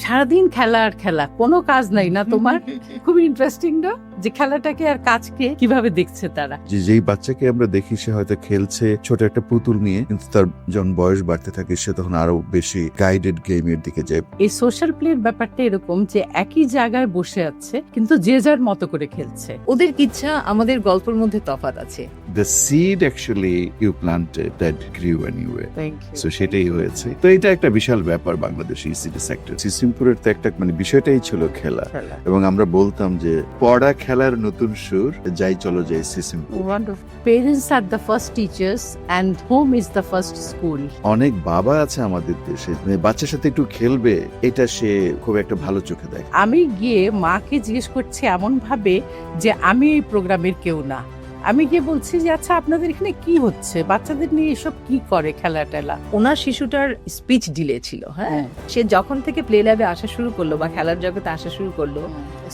সারাদিন খেলা আর খেলা, কোনো কাজ নাই না তোমার? খুব ইন্টারেস্টিং না যে খেলাটাকে আর কাজকে কিভাবে দেখছে তারা। যেই বাচ্চাকে আমরা দেখি সে হয়তো খেলছে ছোট একটা পুতুল নিয়ে, কিন্তু তার যখন বয়স বাড়তে থাকে সে তখন আরো বেশি গাইডেড গেমের দিকে যায়। এই সোশ্যাল প্লের ব্যাপারটা এরকম যে একই জায়গায় বসে আছে কিন্তু যে যার মতো করে খেলছে। ওদের ইচ্ছা আমাদের গল্পের মধ্যে তফাৎ আছে। The seed actually you planted that grew anyway. Thank you. So সেটাই হয়েছে। তো এটা একটা বিশাল ব্যাপার বাংলাদেশি ইসিডি সেক্টর। সিসিমপুরের তো একটা বিষয়টাই ছিল খেলা, এবং আমরা বলতাম যে পড়া খেলার নতুন সুর, যাই চলো যাই Sisimpur. Wonderful. Parents are the first teachers and home is the first school. অনেক বাবা আছে আমাদের দেশে, বাচ্চার সাথে একটু খেলবে এটা সে খুব একটা ভালো চোখে দেখে। আমি গিয়ে মাকে জিজ্ঞেস করছি এমন ভাবে যে আমি এই প্রোগ্রামের কেউ না। আমি গিয়ে বলছি যে আচ্ছা আপনাদের এখানে কি হচ্ছে, বাচ্চাদের নিয়ে এসব কি করে খেলা টেলা। ওনার শিশুটার স্পিচ ডিলে ছিল। হ্যাঁ, সে যখন থেকে প্লে ল্যাবে আসা শুরু করলো বা খেলার জগতে আসা শুরু করলো,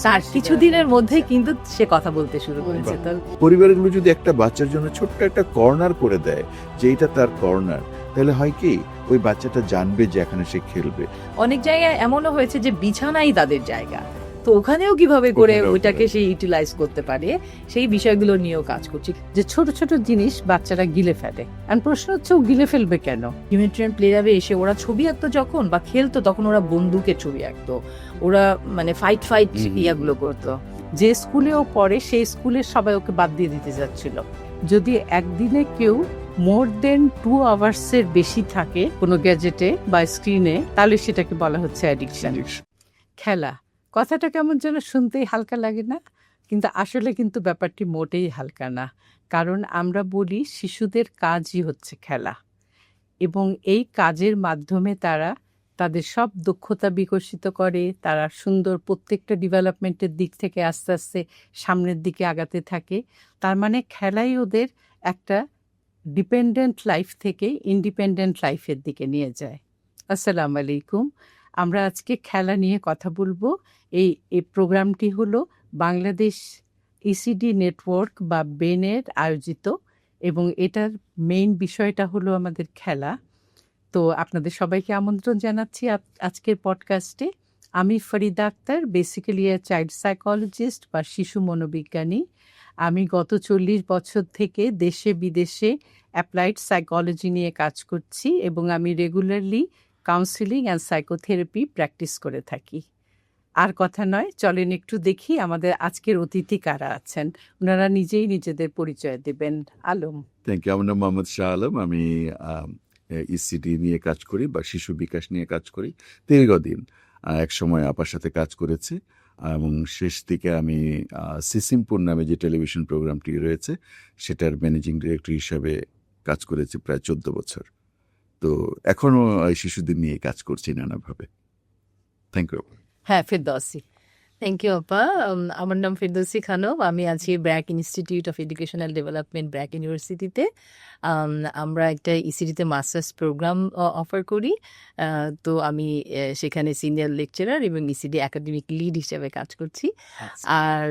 তার কিছুদিনের মধ্যেই কিন্তু সে কথা বলতে শুরু করেছে। পরিবারগুলো যদি একটা বাচ্চার জন্য ছোট্ট একটা কর্নার করে দেয় যে এটা তার কর্নার, তাহলে হয় কি ওই বাচ্চাটা জানবে যে এখানে সে খেলবে। অনেক জায়গায় এমনও হয়েছে যে বিছানাই তাদের জায়গা, তো ওখানেও কিভাবে করে ওইটাকে সে ইউটিলাইজ করতে পারে সেই বিষয়গুলো নিয়েও কাজ করছি। যে ছোট ছোট জিনিস বাচ্চারা গিলে ফেলে, আর প্রশ্ন হচ্ছে ও গিলে ফেলবে কেন? হিউম্যানিটেরিয়ান প্লে ল্যাবে এসে ওরা ছবি আঁকতো যখন বা খেলতো, তখন ওরা বন্দুকের ছবি আঁকতো, ওরা মানে ফাইট ইয়াগুলো করতো। যে স্কুলে ও পড়ে সেই স্কুলের সবাই ওকে বাদ দিয়ে দিতে যাচ্ছিল। যদি একদিনে কেউ মোর দেন 2 আওয়ার্সের বেশি থাকে কোনো গ্যাজেটে বা স্ক্রিনে, তাহলে সেটাকে বলা হচ্ছে অ্যাডিকশন। খেলা কথাটা কেমন যেন শুনতেই হালকা লাগে না, কিন্তু আসলে কিন্তু ব্যাপারটি মোটেই হালকা না। কারণ আমরা বলি শিশুদের কাজই হচ্ছে খেলা, এবং এই কাজের মাধ্যমে তারা তাদের সব দক্ষতা বিকশিত করে, তারা সুন্দর প্রত্যেকটা ডেভেলপমেন্টের দিক থেকে আস্তে আস্তে সামনের দিকে আগাতে থাকে। তার মানে খেলাই ওদের একটা ডিপেন্ডেন্ট লাইফ থেকে ইন্ডিপেন্ডেন্ট লাইফের দিকে নিয়ে যায়। আসসালামু আলাইকুম। আমরা আজকে খেলা নিয়ে কথা বলবো। এই প্রোগ্রামটি হলো বাংলাদেশ ইসিডি নেটওয়ার্ক বা বেনের আয়োজিত, এবং এটার মেইন বিষয়টা হলো আমাদের খেলা। তো আপনাদের সবাইকে আমন্ত্রণ জানাচ্ছি আজকের পডকাস্টে। আমি Farida Akhtar, basically child psychologist বা শিশু মনোবিজ্ঞানী। আমি গত 40 বছর থেকে দেশে বিদেশে অ্যাপ্লাইড সাইকোলজি নিয়ে কাজ করছি, এবং আমি regularly counselling and psychotherapy practice করে থাকি। আর কথা নয়, চলেন একটু দেখি আমাদের আজকের অতিথি কারা আছেন। ওনারা নিজেই নিজেদের পরিচয় দেবেন। আলম। Thank you. আমার নাম মোহাম্মদ শাহ আলম। আমি ইসিডি নিয়ে কাজ করি বা শিশু বিকাশ নিয়ে কাজ করি দীর্ঘদিন। এক সময় আপার সাথে কাজ করেছি, এবং শেষ দিকে আমি সিসিমপুর নামে যে টেলিভিশন প্রোগ্রামটি রয়েছে সেটার ম্যানেজিং ডিরেক্টর হিসাবে কাজ করেছি প্রায় 14 বছর। তো এখনো শিশুদের নিয়ে কাজ করছি নানাভাবে। Thank you. হ্যাঁ, ফেরদৌসী। থ্যাংক ইউ আপা। আমার নাম ফেরদৌসী খানম। আমি আছি BRAC institute of educational development, BRAC ইউনিভার্সিটিতে। আমরা একটা ইসিডিতে মাস্টার্স প্রোগ্রাম অফার করি। তো আমি সেখানে সিনিয়র লেকচারার এবং ইসিডি একাডেমিক লিড হিসেবে কাজ করছি। আর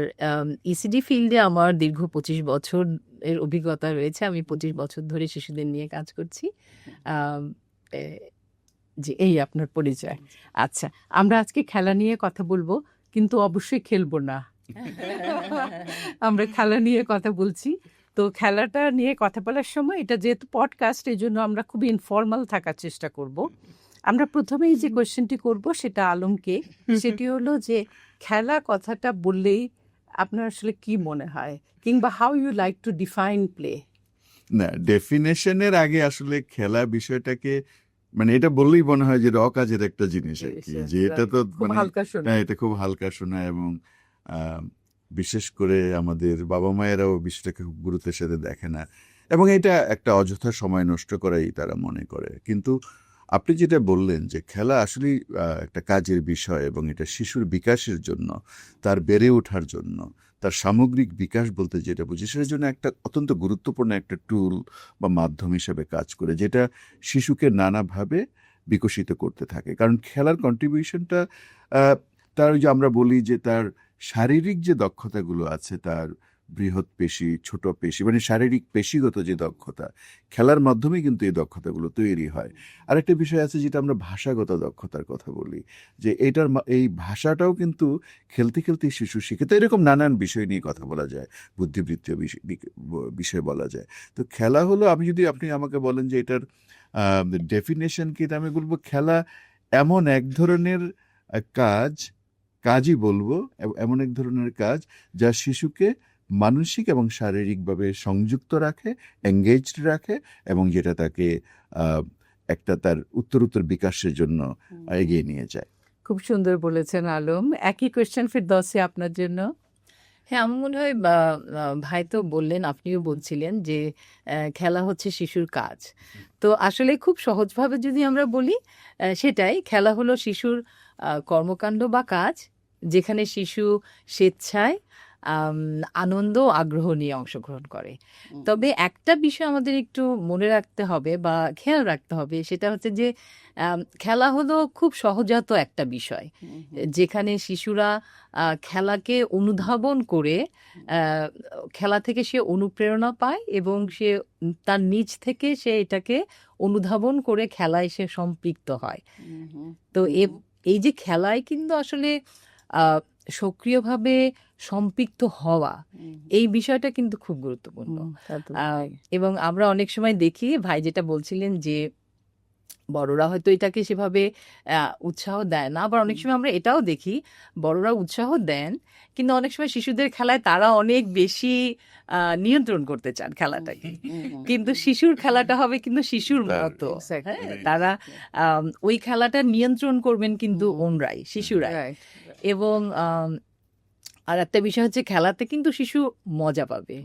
ইসিডি ফিল্ডে আমার দীর্ঘ 25 বছর এর অভিজ্ঞতা রয়েছে। আমি 25 বছর ধরে শিশুদের নিয়ে কাজ করছি। জি, এই আপনার পরিচয়। আচ্ছা, আমরা আজকে খেলা নিয়ে কথা বলবো, কিন্তু অবশ্যই খেলবো না। আমরা খেলা নিয়ে কথা বলছি। তো খেলাটা নিয়ে কথা বলার সময়, এটা যেহেতু পডকাস্ট, এই জন্য আমরা খুব ইনফর্মাল থাকার চেষ্টা করব। আমরা প্রথমেই যে কোয়েশ্চেনটি করব সেটা আলমকে, সেটি হলো যে খেলা কথাটা বললেই আপনার আসলে কি মনে হয়, কিংবা how you like to define play? না, ডেফিনেশনের আগে আসলে খেলা বিষয়টাকে এটা বললেই মনে হয় যে কাজের একটা জিনিস আর কি, যে এটা তো এটা খুব হালকা শোনা, এবং বিশেষ করে আমাদের বাবা মায়েরাও বিষয়টাকে খুব গুরুত্বের সাথে দেখে না, এবং এটা একটা অযথা সময় নষ্ট করাই তারা মনে করে। কিন্তু আপনি যেটা বললেন যে খেলা আসলে একটা কাজের বিষয়, এবং এটা শিশুর বিকাশের জন্য, তার বেড়ে ওঠার জন্য, তার সামগ্রিক বিকাশ বলতে যেটা বুঝি, সেটার জন্য একটা অত্যন্ত গুরুত্বপূর্ণ একটা টুল বা মাধ্যম হিসেবে কাজ করে, যেটা শিশুকে নানাভাবে বিকশিত করতে থাকে। কারণ খেলার কন্ট্রিবিউশনটা তার, যে আমরা বলি যে তার শারীরিক যে দক্ষতাগুলো আছে, তার বৃহৎ পেশি, ছোট পেশি, মানে শারীরিক পেশিগত যে দক্ষতা, খেলার মাধ্যমে কিন্তু এই দক্ষতাগুলো তৈরি হয়। আরেকটা বিষয় আছে যেটা আমরা ভাষাগত দক্ষতার কথা বলি, যে এই ভাষাটাও কিন্তু খেলতে খেলতে শিশু শিখে। তো এরকম নানান বিষয় নিয়ে কথা বলা যায়, বুদ্ধিবৃত্তীয় বিষয় বলা যায়। তো খেলা হলো, আপনি আমাকে বলেন যে এটার ডেফিনেশন কি, আমি বলবো খেলা এমন এক ধরনের কাজই বলবো, এমন এক ধরনের কাজ যা শিশুকে মানসিক এবং শারীরিকভাবে সংযুক্ত রাখে, এঙ্গেজড রাখে, এবং যেটা তাকে একটা তার উত্তরোত্তর বিকাশের জন্য এগিয়ে নিয়ে যায়। খুব সুন্দর বলেছেন আলম। একই কোয়েশ্চেন ফিরদৌসী আপনার জন্য। হ্যাঁ, আমার মনে হয় ভাই তো বললেন, আপনিও বলছিলেন যে খেলা হচ্ছে শিশুর কাজ। তো আসলে খুব সহজভাবে যদি আমরা বলি, সেটাই, খেলা হলো শিশুর কর্মকাণ্ড বা কাজ, যেখানে শিশু স্বেচ্ছায় আনন্দ ও আগ্রহ নিয়ে অংশগ্রহণ করে। তবে একটা বিষয় আমাদের একটু মনে রাখতে হবে বা খেয়াল রাখতে হবে, সেটা হচ্ছে যে খেলা হলো খুব সহজাত একটা বিষয়, যেখানে শিশুরা খেলাকে অনুধাবন করে খেলা থেকে সে অনুপ্রেরণা পায় এবং সে তার নিজ থেকে সে এটাকে অনুধাবন করে খেলায় সে সম্পৃক্ত হয়। তো এই যে খেলায় কিন্তু আসলে সক্রিয়ভাবে সম্পৃক্ত হওয়া, এই বিষয়টা কিন্তু খুব গুরুত্বপূর্ণ। এবং আমরা অনেক সময় দেখি, ভাই যেটা বলছিলেন যে বড়রা হয়তো এটাকে সেভাবে উৎসাহ দেয় না, আবার অনেক সময় আমরা এটাও দেখি বড়রা উৎসাহ দেন, কিন্তু অনেক সময় শিশুদের খেলায় তারা অনেক বেশি নিয়ন্ত্রণ করতে চান খেলাটাকে, কিন্তু শিশুর খেলাটা হবে কিন্তু শিশুর মতো। হ্যাঁ, তারা ওই খেলাটা নিয়ন্ত্রণ করবেন কিন্তু ওনরাই, শিশুরাই। এবং আর একটা বিষয় হচ্ছে, খেলাতে কিন্তু শিশু মজা পাবে।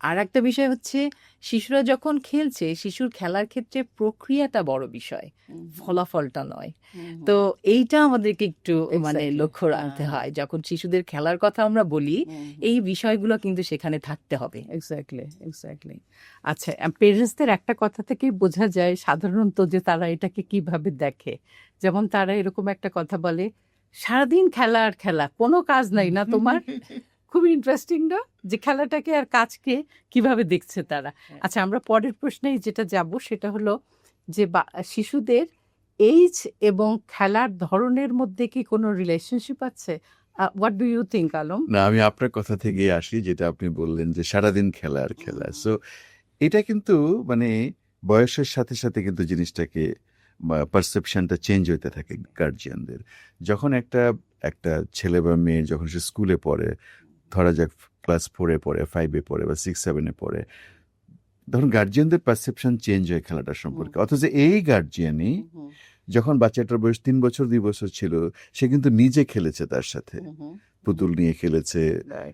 আর একটা বিষয় হচ্ছে, শিশুরা যখন খেলছে, শিশুর খেলার ক্ষেত্রে প্রক্রিয়াটা বড় বিষয়, ফলাফলটা নয়। তো এইটা আমাদেরকে একটু মানে লক্ষ্য রাখতে হয় যখন শিশুদের খেলার কথা আমরা বলি, এই বিষয়গুলো কিন্তু সেখানে থাকতে হবে। এক্স্যাক্টলি। আচ্ছা, পেরেন্টসদের একটা কথা থেকেই বোঝা যায় সাধারণত যে তারা এটাকে কিভাবে দেখে। যেমন তারা এরকম একটা কথা বলে, সারাদিন খেলা আর খেলা, কোনো কাজ নাই না তোমার? খুবই ইন্টারেস্টিং না, যে খেলাটাকে আর কাজকে কিভাবে দেখছে তারা। আচ্ছা, আমরা পরের প্রশ্নে যেটা যাব সেটা হলো যে শিশুদের এইজ এবং খেলার ধরনের মধ্যে কি কোনো রিলেশনশিপ আছে? What do you think Alam? না, আমি আপনার কথা থেকে আসি, যেটা আপনি বললেন যে সারাদিন খেলা আর খেলা। সো এটা কিন্তু মানে বয়সের সাথে সাথে কিন্তু জিনিসটাকে পারসেপশনটা চেঞ্জ হইতে থাকে গার্জিয়ানদের। যখন একটা ছেলে বা মেয়ে যখন সে স্কুলে পড়ে, ধরা যাক ক্লাস 4-এ পড়ে, 5-এ পড়ে বা 6-7-এ পড়ে, তখন গার্জিয়ানদের পারসেপশন চেঞ্জ হয় খেলাটার সম্পর্কে। অথচ এই গার্জিয়ানই যখন বাচ্চাটার বয়স 3 বছর 2 বছর ছিল, সে কিন্তু নিজে খেলেছে তার সাথে, পুতুল নিয়ে খেলেছে,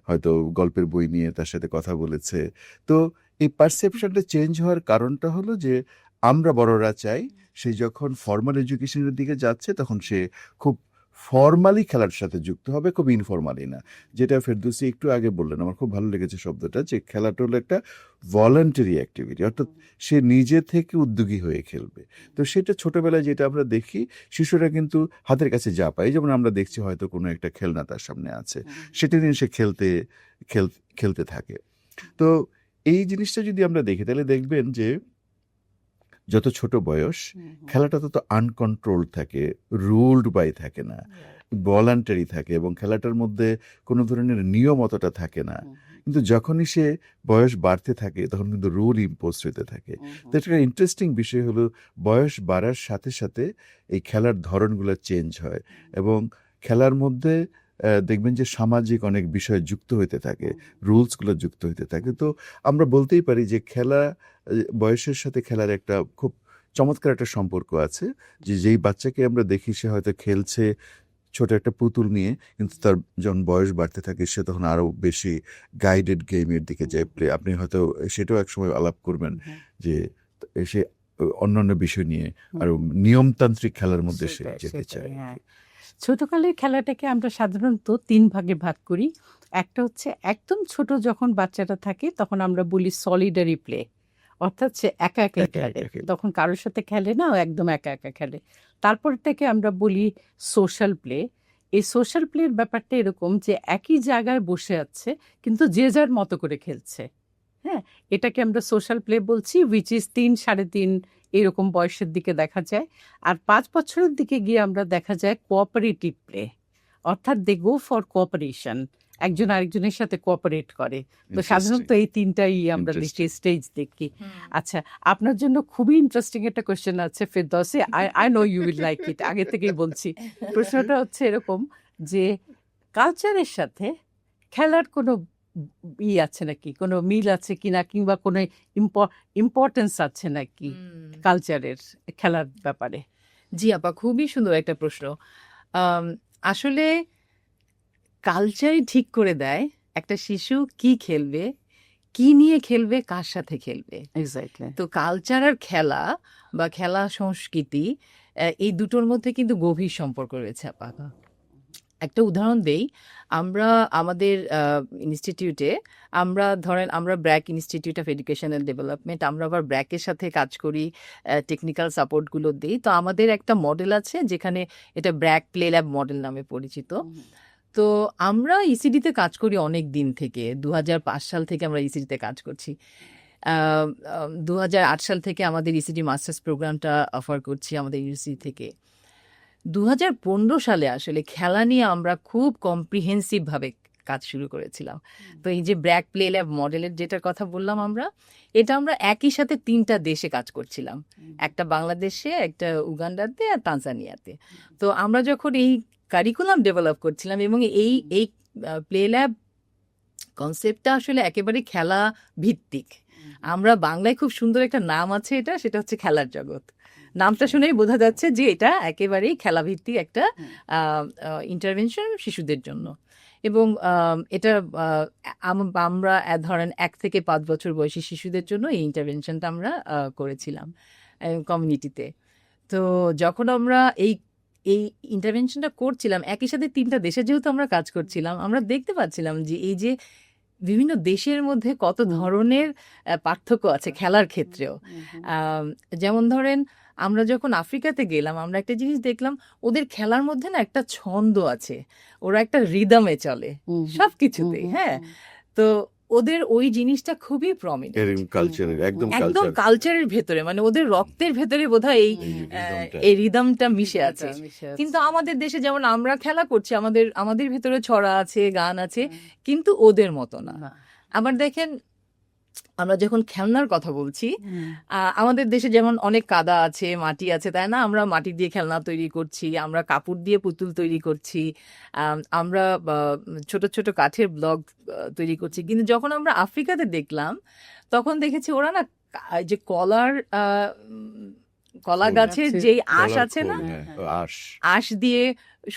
হয়তো গল্পের বই নিয়ে তার সাথে কথা বলেছে। তো এই পারসেপশনটা চেঞ্জ হওয়ার কারণটা হলো যে আমরা বড়রা চাই সে যখন ফর্মাল এডুকেশনের দিকে যাচ্ছে, তখন সে খুব ফর্মালি খেলার সাথে যুক্ত হবে, খুব ইনফর্মালি না। যেটা ফেরদৌসী একটু আগে বললেন, আমার খুব ভালো লেগেছে শব্দটা, যে খেলাটা হলো একটা ভলান্টারি অ্যাক্টিভিটি, অর্থাৎ সে নিজে থেকে উদ্যোগী হয়ে খেলবে। তো সেটা ছোটবেলায় যেটা আমরা দেখি, শিশুরা কিন্তু হাতের কাছে যা পায়, যেমন আমরা দেখছি হয়তো কোনো একটা খেলনা তার সামনে আছে, সেটা নিয়ে সে খেলতে থাকে। তো এই জিনিসটা যদি আমরা দেখি, তাহলে দেখবেন যে যত ছোট বয়স, খেলাটা তত আনকন্ট্রোল থাকে, রুলড বাই থাকে না, ভলান্টারি থাকে, এবং খেলাটার মধ্যে কোনো ধরনের নিয়ম অতটা থাকে না। কিন্তু যখনই সে বয়স বাড়তে থাকে, তখন কিন্তু রুল ইম্পোজ হতে থাকে। তো একটা ইন্টারেস্টিং বিষয় হলো, বয়স বাড়ার সাথে সাথে এই খেলার ধরনগুলো চেঞ্জ হয়, এবং খেলার মধ্যে দেখবেন যে সামাজিক অনেক বিষয় যুক্ত হইতে থাকে, রুলসগুলো যুক্ত হইতে থাকে। তো আমরা বলতেই পারি যে খেলা, বয়সের সাথে খেলার একটা খুব চমৎকার একটা সম্পর্ক আছে। যেই বাচ্চাকে আমরা দেখি সে হয়তো খেলছে ছোট একটা পুতুল নিয়ে, কিন্তু তার যখন বয়স বাড়তে থাকে, সে তখন আরো বেশি গাইডেড গেমের দিকে যায়। আপনি হয়তো সেটাও একসময় আলাপ করবেন, যে সে অন্যান্য বিষয় নিয়ে আরো নিয়মতান্ত্রিক খেলার মধ্যে সে যেতে চায়। ছোটকালের খেলাটাকে আমরা সাধারণত 3 ভাগে ভাগ করি। একটা হচ্ছে একদম ছোট যখন বাচ্চাটা থাকে, তখন আমরা বলি সলিডারি প্লে, অর্থাৎ সে একা একা খেলে, তখন কারোর সাথে খেলে না, ও একদম একা একা খেলে। তারপরটাকে আমরা বলি সোশ্যাল প্লে। এই সোশ্যাল প্লের ব্যাপারটা এরকম যে একই জায়গায় বসে আছে কিন্তু যে যার মতো করে খেলছে। হ্যাঁ, এটাকে আমরা সোশ্যাল প্লে বলছি, উইচ ইজ 3-3.5 এরকম বয়সের দিকে দেখা যায়। আর 5 বছরের দিকে গিয়ে আমরা দেখা যায় কোঅপারেটিভ প্লে, অর্থাৎ দে গো ফর কোঅপারেশন, একজন আরেকজনের সাথে কোঅপারেট করে। তো সাধারণত এই তিনটাই আমরা দেখি, স্টেজ দেখি। আচ্ছা, আপনার জন্য খুবই ইন্টারেস্টিং একটা কোয়েশ্চেন আছে Ferdousi, I know you will like it, আগে থেকেই বলছি। প্রশ্নটা হচ্ছে এরকম যে কালচারের সাথে খেলার কোনো আছে নাকি, কোনো মিল আছে কিনা, কিংবা কোনো ইম্পর্টেন্স আছে নাকি কালচারের খেলার ব্যাপারে? জি আপা, খুবই সুন্দর একটা প্রশ্ন। আসলে কালচারই ঠিক করে দেয় একটা শিশু কি খেলবে, কি নিয়ে খেলবে, কার সাথে খেলবে। এক্স্যাক্টলি। তো কালচার আর খেলা বা খেলা সংস্কৃতি, এই দুটোর মধ্যে কিন্তু গভীর সম্পর্ক রয়েছে আপা। একটা উদাহরণ দেই, আমরা আমাদের ইনস্টিটিউটে আমরা BRAC institute of educational development, আমরা আবার ব্র্যাকের সাথে কাজ করি, টেকনিক্যাল সাপোর্টগুলো দিই। তো আমাদের একটা মডেল আছে যেখানে এটা ব্র্যাক প্লে ল্যাব মডেল নামে পরিচিত। তো আমরা ইসিডিতে কাজ করি অনেক দিন থেকে, 2005 সাল থেকে আমরা ইসিডিতে কাজ করছি। 2008 সাল থেকে আমাদের ইসিডি মাস্টার্স প্রোগ্রামটা অফার করছি আমাদের ইউনিভার্সিটি থেকে। 2015 সালে আসলে খেলা নিয়ে আমরা খুব কম্প্রিহেন্সিভ ভাবে কাজ শুরু করেছিলাম। তো এই যে ব্র্যাক প্লে ল্যাব মডেলের যেটার কথা বললাম এটা আমরা একই সাথে 3টা দেশে কাজ করছিলাম, একটা বাংলাদেশে, একটা উগান্ডাতে আর তানজানিয়াতে। তো আমরা যখন এই কারিকুলাম ডেভেলপ করছিলাম এবং এই প্লে ল্যাব কনসেপ্টটা আসলে একেবারে খেলা ভিত্তিক। আমরা বাংলায় খুব সুন্দর একটা নাম আছে, সেটা হচ্ছে খেলার জগৎ। নামটা শুনেই বোঝা যাচ্ছে যে এটা একেবারেই খেলাভিত্তিক একটা ইন্টারভেনশন শিশুদের জন্য। এবং এটা আমরা ধরেন 1 থেকে 5 বছর বয়সী শিশুদের জন্য এই ইন্টারভেনশনটা আমরা করেছিলাম কমিউনিটিতে। তো যখন আমরা এই ইন্টারভেনশনটা করছিলাম, একই সাথে 3টা দেশে যেহেতু আমরা কাজ করছিলাম, আমরা দেখতে পাচ্ছিলাম যে এই যে বিভিন্ন দেশের মধ্যে কত ধরনের পার্থক্য আছে খেলার ক্ষেত্রেও। যেমন ধরেন, আমরা যখন আফ্রিকাতে গেলাম, আমরা একটা জিনিস দেখলাম, ওদের খেলার মধ্যে না একটা ছন্দ আছে, ওরা একটা রিদমে চলে সবকিছুতেই। হ্যাঁ, তো ওদের ওই জিনিসটা খুবই প্রমিনেন্ট একদম কালচারের ভেতরে, মানে ওদের রক্তের ভেতরে বোধহয় এই রিদমটা মিশে আছে। কিন্তু আমাদের দেশে যেমন আমরা খেলা করছি, আমাদের ভেতরে ছড়া আছে, গান আছে, কিন্তু ওদের মতো না। আবার দেখেন, আমরা যখন খেলনার কথা বলছি, আমাদের দেশে যেমন অনেক কাদা আছে, মাটি আছে, তাই না? আমরা মাটি দিয়ে খেলনা তৈরি করছি, আমরা কাপড় দিয়ে পুতুল তৈরি করছি, আমরা ছোট ছোট কাঠের ব্লক তৈরি করছি। কিন্তু যখন আমরা আফ্রিকাতে দেখলাম, তখন দেখেছি ওরা না যে কলা গাছের যে আঁশ আছে না, আঁশ দিয়ে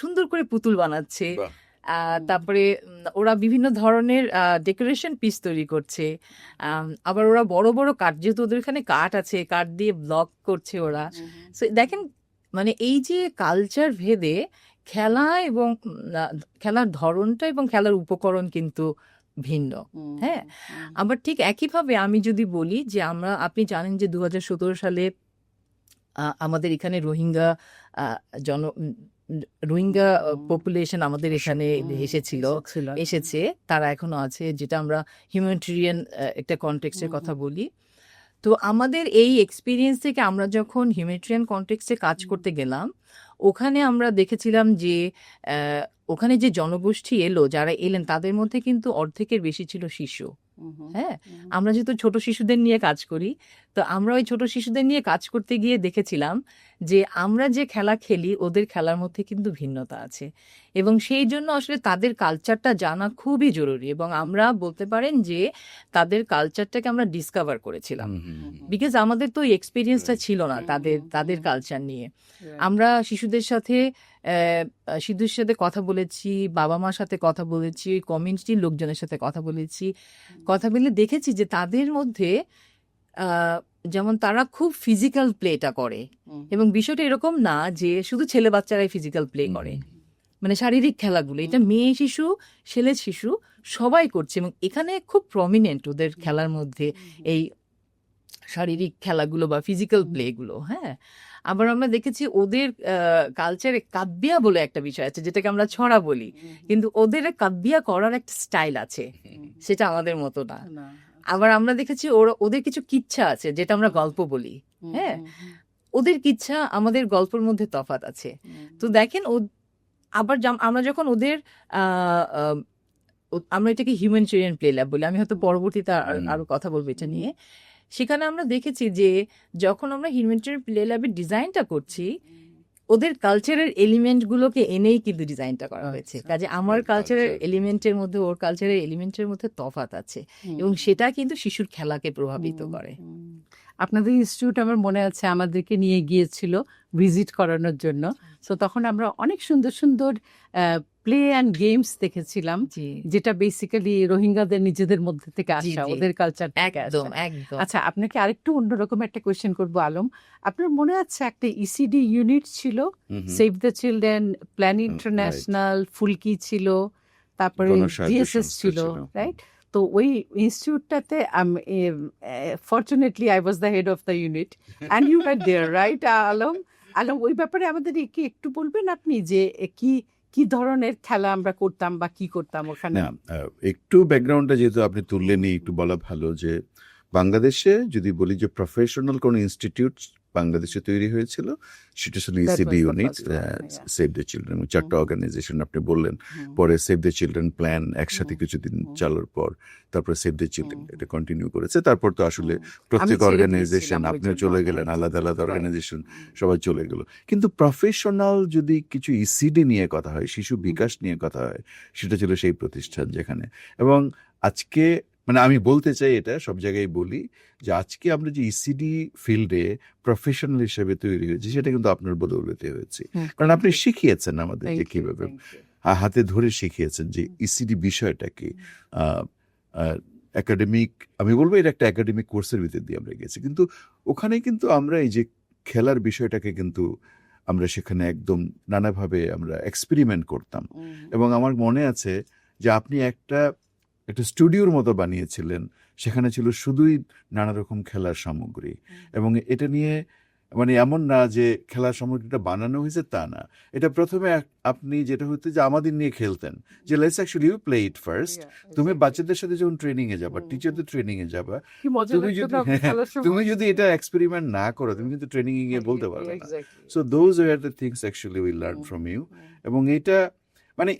সুন্দর করে পুতুল বানাচ্ছে। তারপরে ওরা বিভিন্ন ধরনের ডেকোরেশন পিস তৈরি করছে। আবার ওরা বড় বড় কাঠ, যেহেতু ওদের এখানে কাঠ আছে, কাঠ দিয়ে ব্লক করছে ওরা। সো দেখেন, মানে এই যে কালচার ভেদে খেলা এবং খেলার ধরনটা এবং খেলার উপকরণ কিন্তু ভিন্ন। হ্যাঁ, আবার ঠিক একইভাবে আমি যদি বলি যে আপনি জানেন যে 2017 সালে আমাদের এখানে রোহিঙ্গা পপুলেশন আমাদের এখানে এসেছে, তারা এখনো আছে, যেটা আমরা হিউম্যানিটেরিয়ান একটা কনটেক্সটের কথা বলি। তো আমাদের এই এক্সপিরিয়েন্স থেকে আমরা যখন হিউম্যানিটেরিয়ান কনটেক্সটে কাজ করতে গেলাম, ওখানে আমরা দেখেছিলাম যে ওখানে যে জনগোষ্ঠী যারা এলেন, তাদের মধ্যে কিন্তু অর্ধেকের বেশি ছিল শিশু। হ্যাঁ, আমরা যেহেতু ছোট শিশুদের নিয়ে কাজ করি, তো আমরা ওই ছোট শিশুদের নিয়ে কাজ করতে গিয়ে দেখেছিলাম যে আমরা যে খেলা খেলি, ওদের খেলার মধ্যে কিন্তু ভিন্নতা আছে, এবং সেই জন্য আসলে তাদের কালচারটা জানা খুবই জরুরি। এবং আমরা বলতে পারেন যে তাদের কালচারটাকে আমরা ডিসকভার করেছিলাম, বিকজ আমাদের তো এক্সপিরিয়েন্সটা ছিল না তাদের কালচার নিয়ে। আমরা শিশুদের সাথে কথা বলেছি, বাবা মার সাথে কথা বলেছি, কমিউনিটির লোকজনের সাথে কথা বলেছি, কথা বলে দেখেছি যে তাদের মধ্যে যেমন তারা খুব ফিজিক্যাল প্লেটা করে, এবং বিষয়টা এরকম না যে শুধু ছেলে বাচ্চারাই ফিজিক্যাল প্লে করে, মানে শারীরিক খেলাগুলো এটা মেয়ে শিশু, ছেলে শিশু সবাই করছে, এবং এখানে খুব প্রমিনেন্ট ওদের খেলার মধ্যে এই শারীরিক খেলাগুলো বা ফিজিক্যাল প্লেগুলো। হ্যাঁ, আবার আমরা দেখেছি ওদের কালচারে কাব্যিয়া বলে একটা বিষয় আছে, যেটাকে আমরা ছড়া বলি, কিন্তু ওদের কাব্যিয়া করার একটা স্টাইল আছে, সেটা আমাদের মতো না। আবার আমরা দেখেছি ওদের কিছু কিচ্ছা আছে, যেটা আমরা গল্প বলি। হ্যাঁ, ওদের কিচ্ছা আমাদের গল্পের মধ্যে তফাৎ আছে। তো দেখেন আবার আমরা যখন ওদের আমরা এটাকে হিউম্যানিটেরিয়ান প্লে ল্যাব বলি, আমি হয়তো পরবর্তীতে আরো কথা বলবো এটা নিয়ে। সেখানে আমরা দেখেছি যে যখন আমরা হিউম্যানিটেরিয়ান প্লে ল্যাবের ডিজাইনটা করছি, ওদের কালচারের এলিমেন্ট গুলোকে এনেই কিন্তু ডিজাইনটা করা হয়েছে। কাজে আমার কালচারের এলিমেন্টের মধ্যে ওর কালচারের এলিমেন্টের মধ্যে তফাৎ আছে, এবং সেটা কিন্তু শিশুর খেলাকে প্রভাবিত করে। আপনাদের ইনস্টিটিউট আমার মনে আছে আমাদেরকে নিয়ে গিয়েছিল ভিজিট করানোর জন্য, তো তখন আমরা অনেক সুন্দর সুন্দর প্লে অ্যান্ড গেমস দেখেছিলাম, যেটা বেসিক্যালি রোহিঙ্গাদের নিজেদের মধ্যে থেকে আসা, ওদের কালচার। একদম একদম। আচ্ছা, আপনাকে আরেকটু অন্যরকম একটা কোয়েশ্চেন করবো আলম, আপনার মনে আছে একটা ইসিডি ইউনিট ছিল, Save the Children, Plan International, Phulki ছিল, তারপরে জিএসএস ছিল, রাইট? তো ওই ইনস্টিটিউটটাতে fortunately I was the head of the unit and you are there, right? Alam, ওই ব্যাপারে আমাদের কি একটু বলবেন আপনি, যে কি ধরনের খেলা আমরা করতাম বা কি করতাম ওখানে? একটু ব্যাকগ্রাউন্ডটা যেহেতু আপনি তুললেনই, একটু বলা ভালো যে বাংলাদেশে যদি বলি যে প্রফেশনাল কোন ইনস্টিটিউট বাংলাদেশে তৈরি হয়েছিল, সেটা ছিল ECD unit, save the children. 4টা অর্গানাইজেশন আপনি বললেন, পরে সেভ দ্য চিলড্রেন প্ল্যান একসাথে কিছুদিন চালার পর তারপর সেভ দ্য চিলড্রেন এটা কন্টিনিউ করেছে। তারপর তো আসলে প্রত্যেক অর্গানাইজেশন, আপনিও চলে গেলেন, আলাদা আলাদা অর্গানাইজেশন সবাই চলে গেল। কিন্তু প্রফেশনাল যদি কিছু ইসিডি নিয়ে কথা হয়, শিশু বিকাশ নিয়ে কথা হয়, সেটা ছিল সেই প্রতিষ্ঠান যেখানে। এবং আজকে মানে আমি বলতে চাই, এটা সব জায়গায় বলি, যে আজকে আমরা যে ইসিডি ফিল্ডে প্রফেশনাল হিসেবে তৈরি হয়েছে, সেটা কিন্তু আপনার বদৌলতে হয়েছে। কারণ আপনি শিখিয়েছেন আমাদের যে কিভাবে, হাতে ধরে শিখিয়েছেন যে ইসিডি বিষয়টা কি। একাডেমিক, আমি বলবো এটা একটা একাডেমিক কোর্সের ভিতর দিয়ে আমরা গেছি, কিন্তু ওখানে কিন্তু আমরা এই যে খেলার বিষয়টাকে কিন্তু আমরা সেখানে একদম নানাভাবে আমরা এক্সপেরিমেন্ট করতাম। এবং আমার মনে আছে যে আপনি একটা স্টুডিওর মতো বানিয়েছিলেন, সেখানে ছিল শুধুই নানা রকম খেলার সামগ্রী। এবং এটা নিয়ে মানে এমন না যে খেলার সামগ্রীটা বানানো হয়েছে, তা না। এটা প্রথমে আপনি যেটা হতো যে আমাদের নিয়ে খেলতেন, যে let's actually you play it first. তুমি বাচ্চাদের সাথে যখন ট্রেনিং এ যাবা, টিচারদের ট্রেনিং এ যাবা, তুমি যদি এটা এক্সপেরিমেন্ট না করো, তুমি কিন্তু ট্রেনিং এ গিয়ে বলতে পারবে না। So those are the things actually we learn from you. এবং এটা মানে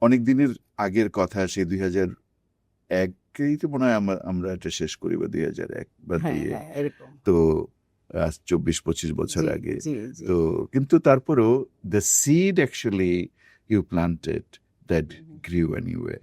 অনেক দিনের আগের কথা, সে 2001-এই তো মনে হয় আমরা এটা শেষ করি, বা 2001 বা দিয়ে, তো 24-25 বছর আগে। তো কিন্তু তারপরেও the seed actually you planted that grew anyway,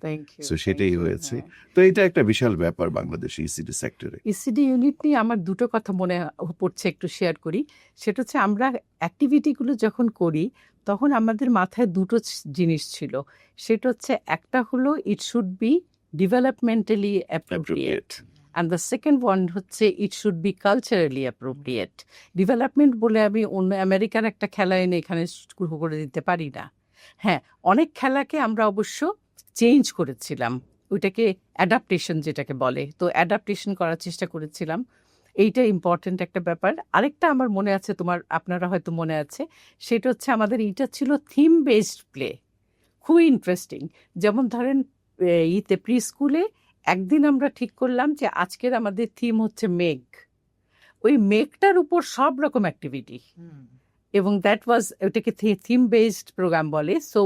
so সেটাই হয়েছে। তো এটা একটা বিশাল ব্যাপার বাংলাদেশে ইসিডি সেক্টরে। ইসিডি ইউনিট নিয়ে আমার দুটো কথা মনে পড়ছে, একটু শেয়ার করি। সেটা হচ্ছে আমরা অ্যাক্টিভিটিগুলো যখন করি, তখন আমাদের মাথায় দুটো জিনিস ছিল। সেটা হচ্ছে, একটা হলো it should be developmentally appropriate, and the second one হচ্ছে it should be culturally appropriate. Development বলে আমি অন্য আমেরিকার একটা খেলা এনে এখানে করে দিতে পারি না। হ্যাঁ, অনেক খেলাকে আমরা অবশ্য চেঞ্জ করেছিলাম, ওইটাকে অ্যাডাপ্টেশন যেটাকে বলে, তো অ্যাডাপ্টেশন করার চেষ্টা করেছিলাম। এইটা ইম্পর্টেন্ট একটা ব্যাপার। আরেকটা আমার মনে আছে, আপনারা হয়তো মনে আছে, সেটা হচ্ছে আমাদের এইটা ছিল থিম বেসড প্লে, খুবই ইন্টারেস্টিং। যেমন ধরেন প্রি স্কুলে একদিন আমরা ঠিক করলাম যে আজকের আমাদের থিম হচ্ছে মেঘ, ওই মেঘটার উপর সব রকম অ্যাক্টিভিটি, এবং দ্যাট ওয়াজ, ওটাকে থিম বেসড প্রোগ্রাম বলে। সো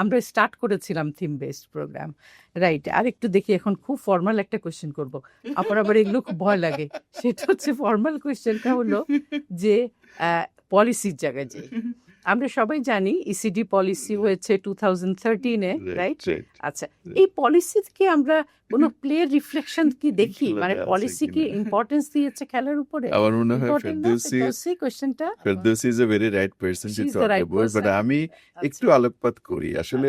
আমরা স্টার্ট করেছিলাম থিম বেসড প্রোগ্রাম, রাইট? আর একটু দেখি, এখন খুব ফর্মাল একটা কোয়েশ্চেন করবো, আমার আবার এগুলো খুব ভয় লাগে। সেটা হচ্ছে, ফর্মাল কোয়েশ্চেনটা হলো যে পলিসির জায়গায় যে আমরা সবাই জানি ইসিডি পলিসি হয়েছে 2013-এ, রাইট? আচ্ছা, এই পলিসিকে আমরা কোনো প্লে রিফ্লেকশন কি দেখি? মানে পলিসি কি ইম্পর্টেন্স দিয়েছে খেলার উপরে? আমার মনে হয় Ferdousi is a very right person to talk about, but আমি একটু আলোকপাত করি। আসলে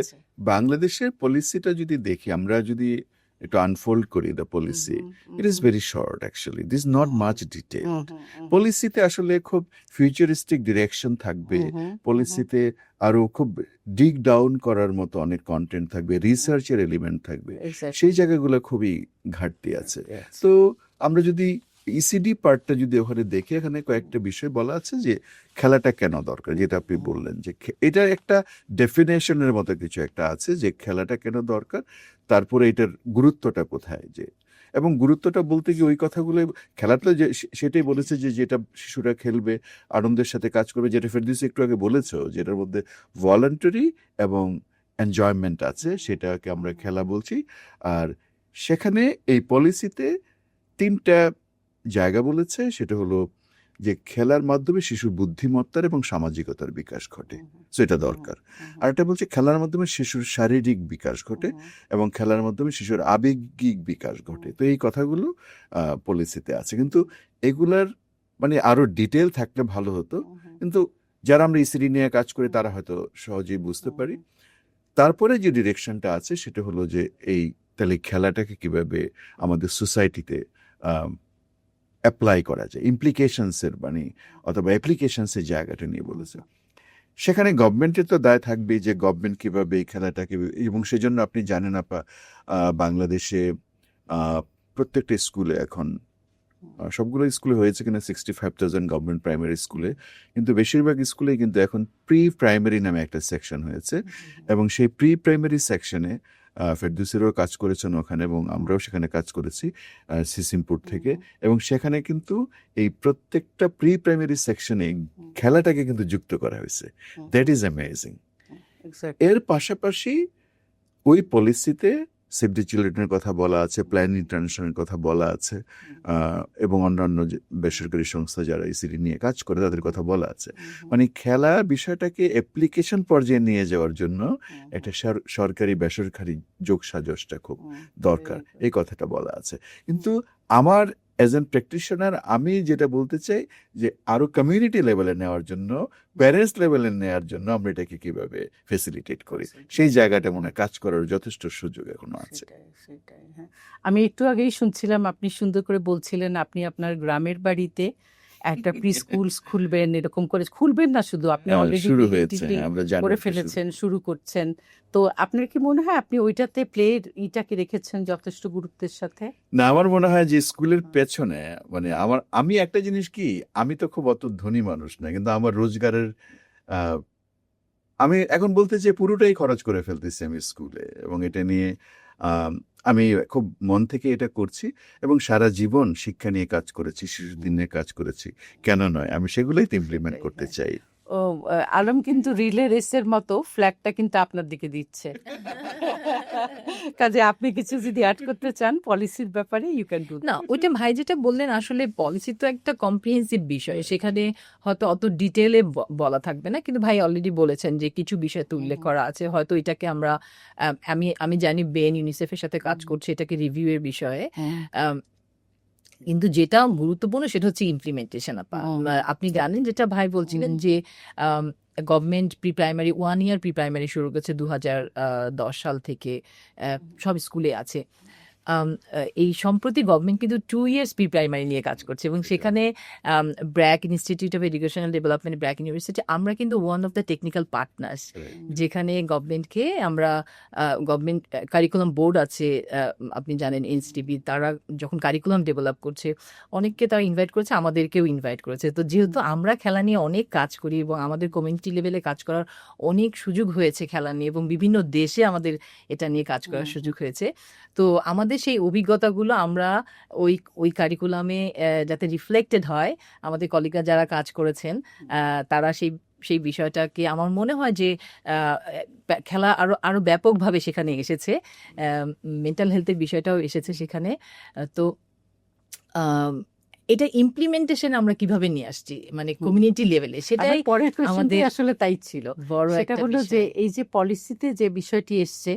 বাংলাদেশের পলিসিটা যদি দেখি, আমরা যদি একটু আনফোল্ড করি the policy, it is very short actually, this not much detail. পলিসিতে আসলে খুব ফিউচারিস্টিক ডিরেকশন থাকবে, পলিসিতে আরো খুব ডিগ ডাউন করার মতো অনেক কন্টেন্ট থাকবে, রিসার্চের এলিমেন্ট থাকবে, সেই জায়গাগুলো খুবই ঘাটতি আছে। তো আমরা যদি ইসিডি পার্টটা যদি ওখানে দেখে, এখানে কয়েকটা বিষয় বলা আছে যে খেলাটা কেন দরকার, যেটা আপনি বললেন যে এটা একটা ডেফিনেশনের মতো কিছু একটা আছে যে খেলাটা কেন দরকার, তারপরে এটার গুরুত্বটা কোথায়, যে এবং গুরুত্বটা বলতে গিয়ে ওই কথাগুলো, খেলাটা যে সেটাই বলেছে যে যেটা শিশুরা খেলবে, আনন্দের সাথে কাজ করবে, যেটা ফেরদৌসী একটু আগে বলেছো, যেটার মধ্যে ভলান্টারি এবং এনজয়মেন্ট আছে, সেটাকে আমরা খেলা বলছি। আর সেখানে এই পলিসিতে 3টা জায়গা বলেছে, সেটা হলো যে খেলার মাধ্যমে শিশুর বুদ্ধিমত্তার এবং সামাজিকতার বিকাশ ঘটে, তো এটা দরকার। আর এটা বলছে খেলার মাধ্যমে শিশুর শারীরিক বিকাশ ঘটে এবং খেলার মাধ্যমে শিশুর আবেগিক বিকাশ ঘটে। তো এই কথাগুলো পলিসিতে আছে, কিন্তু এগুলার মানে আরো ডিটেল থাকলে ভালো হতো, কিন্তু যারা আমরা ইসিডি নিয়ে কাজ করি তারা হয়তো সহজেই বুঝতে পারি। তারপরে যে ডিরেকশনটা আছে সেটা হলো যে এই তাহলে খেলাটাকে কিভাবে আমাদের সোসাইটিতে অ্যাপ্লাই করা যায়, ইমপ্লিকেশনসের মানে অথবা অ্যাপ্লিকেশনসের জায়গাটা নিয়ে বলেছে। সেখানে গভর্নমেন্টের তো দায় থাকবে যে গভর্নমেন্ট কিভাবে এই খেলাটাকে, এবং সেজন্য আপনি জানেন আপা, বাংলাদেশে প্রত্যেকটা স্কুলে এখন, সবগুলো স্কুলে হয়েছে কিনা 65,000 গভর্নমেন্ট প্রাইমারি স্কুলে, কিন্তু বেশিরভাগ স্কুলেই কিন্তু এখন প্রি প্রাইমারি নামে একটা সেকশন হয়েছে, এবং সেই প্রি প্রাইমারি সেকশনে ফেরদৌসীরও কাজ করেছেন ওখানে, এবং আমরাও সেখানে কাজ করেছি সিসিমপুর থেকে, এবং সেখানে কিন্তু এই প্রত্যেকটা প্রি প্রাইমারি সেকশনে খেলাটাকে কিন্তু যুক্ত করা হয়েছে। That is amazing. এর পাশাপাশি ওই পলিসিতে সেভ দ্য চিলড্রেনের কথা বলা আছে, প্ল্যান ইন্টারন্যাশনালের কথা বলা আছে, এবং অন্যান্য যে বেসরকারি সংস্থা যারা ইসিডি নিয়ে কাজ করে তাদের কথা বলা আছে। মানে খেলা বিষয়টাকে অ্যাপ্লিকেশন পর্যায়ে নিয়ে যাওয়ার জন্য একটা সরকারি বেসরকারি যোগসাজশটা খুব দরকার, এই কথাটা বলা আছে। কিন্তু আমার অ্যাজ এন প্র্যাকটিশনার আমি যেটা বলতে চাই যে আরো কমিউনিটি লেভেলে নেওয়ার জন্য, প্যারেন্টস লেভেলে নেওয়ার জন্য আমরা এটাকে কিভাবে ফেসিলিটেট করি, সেই জায়গাটা মনে হয় কাজ করার যথেষ্ট সুযোগ এখনো আছে। সেটাই, হ্যাঁ। আমি একটু আগেই শুনছিলাম, আপনি সুন্দর করে বলছিলেন আপনি আপনার গ্রামের বাড়িতে একটা প্রি স্কুল খুলবেন, এরকম করে খুলবেন না, শুধু আপনি অলরেডি শুরু হয়েছে, আমরা করে ফেলেছেন, শুরু করছেন। তো আপনার কি মনে হয় আপনি ওইটাতে প্লের ইটাকে রেখেছেন যথেষ্ট গুরুত্বের সাথে? না, আমার মনে হয় যে স্কুলের পেছনে, মানে আমি একটা জিনিস কি, আমি তো খুব অত ধনী মানুষ না, কিন্তু আমার রোজগারের আমি এখন বলতে যে পুরোটাই খরচ করে ফেলতেছি আমি স্কুলে, এবং এটা নিয়ে আমি খুব মন থেকে এটা করছি, এবং সারা জীবন শিক্ষা নিয়ে কাজ করেছি, শিশুদিন নিয়ে কাজ করেছি, কেন নয়, আমি সেগুলোই তো ইমপ্লিমেন্ট করতে চাই। ও আলম কিন্তু রিলে রেসের মতো ফ্ল্যাগটা কিন্তু আপনার দিকে দিচ্ছে, কাজে আপনি কিছু যদি অ্যাড করতে চান পলিসির ব্যাপারে ইউ ক্যান ডু। না, ওইটা ভাই যেটা বললেন, আসলে পলিসি তো একটা কম্প্রিহেন্সিভ বিষয়, সেখানে হয়তো অত ডিটেলে বলা থাকবে না, কিন্তু ভাই অলরেডি বলেছেন যে কিছু বিষয় তো উল্লেখ করা আছে, হয়তো এটাকে আমরা আমি জানি বেন ইউনিসেফের সাথে কাজ করছে এটাকে রিভিউ এর বিষয়ে, কিন্তু যেটা গুরুত্বপূর্ণ সেটা হচ্ছে ইমপ্লিমেন্টেশন। আপনি জানেন যেটা ভাই বলছিলেন যে গভর্নমেন্ট প্রি প্রাইমারি 1 ইয়ার প্রি প্রাইমারি শুরু করেছে 2010 সাল থেকে, সব স্কুলে আছে। এই সম্প্রতি গভর্নমেন্ট কিন্তু 2 ইয়ার্স প্রি প্রাইমারি নিয়ে কাজ করছে, এবং সেখানে BRAC institute of educational development, BRAC university, আমরা কিন্তু one of the technical partners, যেখানে গভর্নমেন্টকে আমরা, গভর্নমেন্ট কারিকুলাম বোর্ড আছে, আপনি জানেন এনসিটিবি, তারা যখন কারিকুলাম ডেভেলপ করছে অনেককে তারা ইনভাইট করেছে, আমাদেরকেও ইনভাইট করেছে। তো যেহেতু আমরা খেলা নিয়ে অনেক কাজ করি এবং আমাদের কমিউনিটি লেভেলে কাজ করার অনেক সুযোগ হয়েছে খেলা নিয়ে, এবং বিভিন্ন দেশে আমাদের এটা নিয়ে কাজ করার সুযোগ হয়েছে, তো আমাদের সেই অভিজ্ঞতাগুলো আমরা ওই কারিকুলামে যাতে রিফ্লেক্টেড হয়, আমাদের কলিগরা যারা কাজ করেছেন তারা সেই বিষয়টাকে, আমার মনে হয় যে খেলা আরো ব্যাপকভাবে সেখানে এসেছে, মেন্টাল হেলথের বিষয়টাও এসেছে সেখানে। তো এটা ইমপ্লিমেন্টেশন আমরা কিভাবে নিয়ে আসছি, মানে কমিউনিটি লেভেলে, সেটাই আমাদের আসলে তাই ছিল বড় সেটা একটা হলো যে এই যে পলিসিতে যে বিষয়টি এসছে,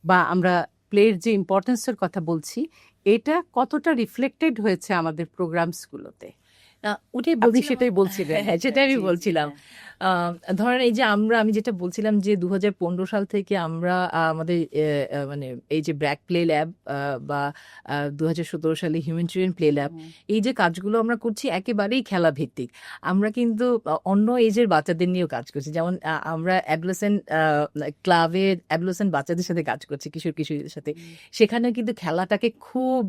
বা আমরা প্লের যে ইম্পর্টেন্সের কথা বলছি, এটা কতটা রিফ্লেক্টেড হয়েছে আমাদের প্রোগ্রামসগুলোতে, ওটাই আপনি সেটাই বলছিলেন। হ্যাঁ, সেটাই আমি বলছিলাম। ধরেন এই যে আমি যেটা বলছিলাম যে 2015 সাল থেকে আমরা আমাদের মানে এই যে ব্র্যাক প্লে ল্যাব বা 2017 সালে হিউম্যানিটেরিয়ান প্লে ল্যাব, এই যে কাজগুলো আমরা করছি একেবারেই খেলা ভিত্তিক। আমরা কিন্তু অন্য এজের বাচ্চাদের নিয়েও কাজ করছি, যেমন আমরা অ্যাডোলেসেন্ট ক্লাবে অ্যাডোলেসেন্ট বাচ্চাদের সাথে কাজ করছি, কিশোর কিশোরীদের সাথে। সেখানে কিন্তু খেলাটাকে খুব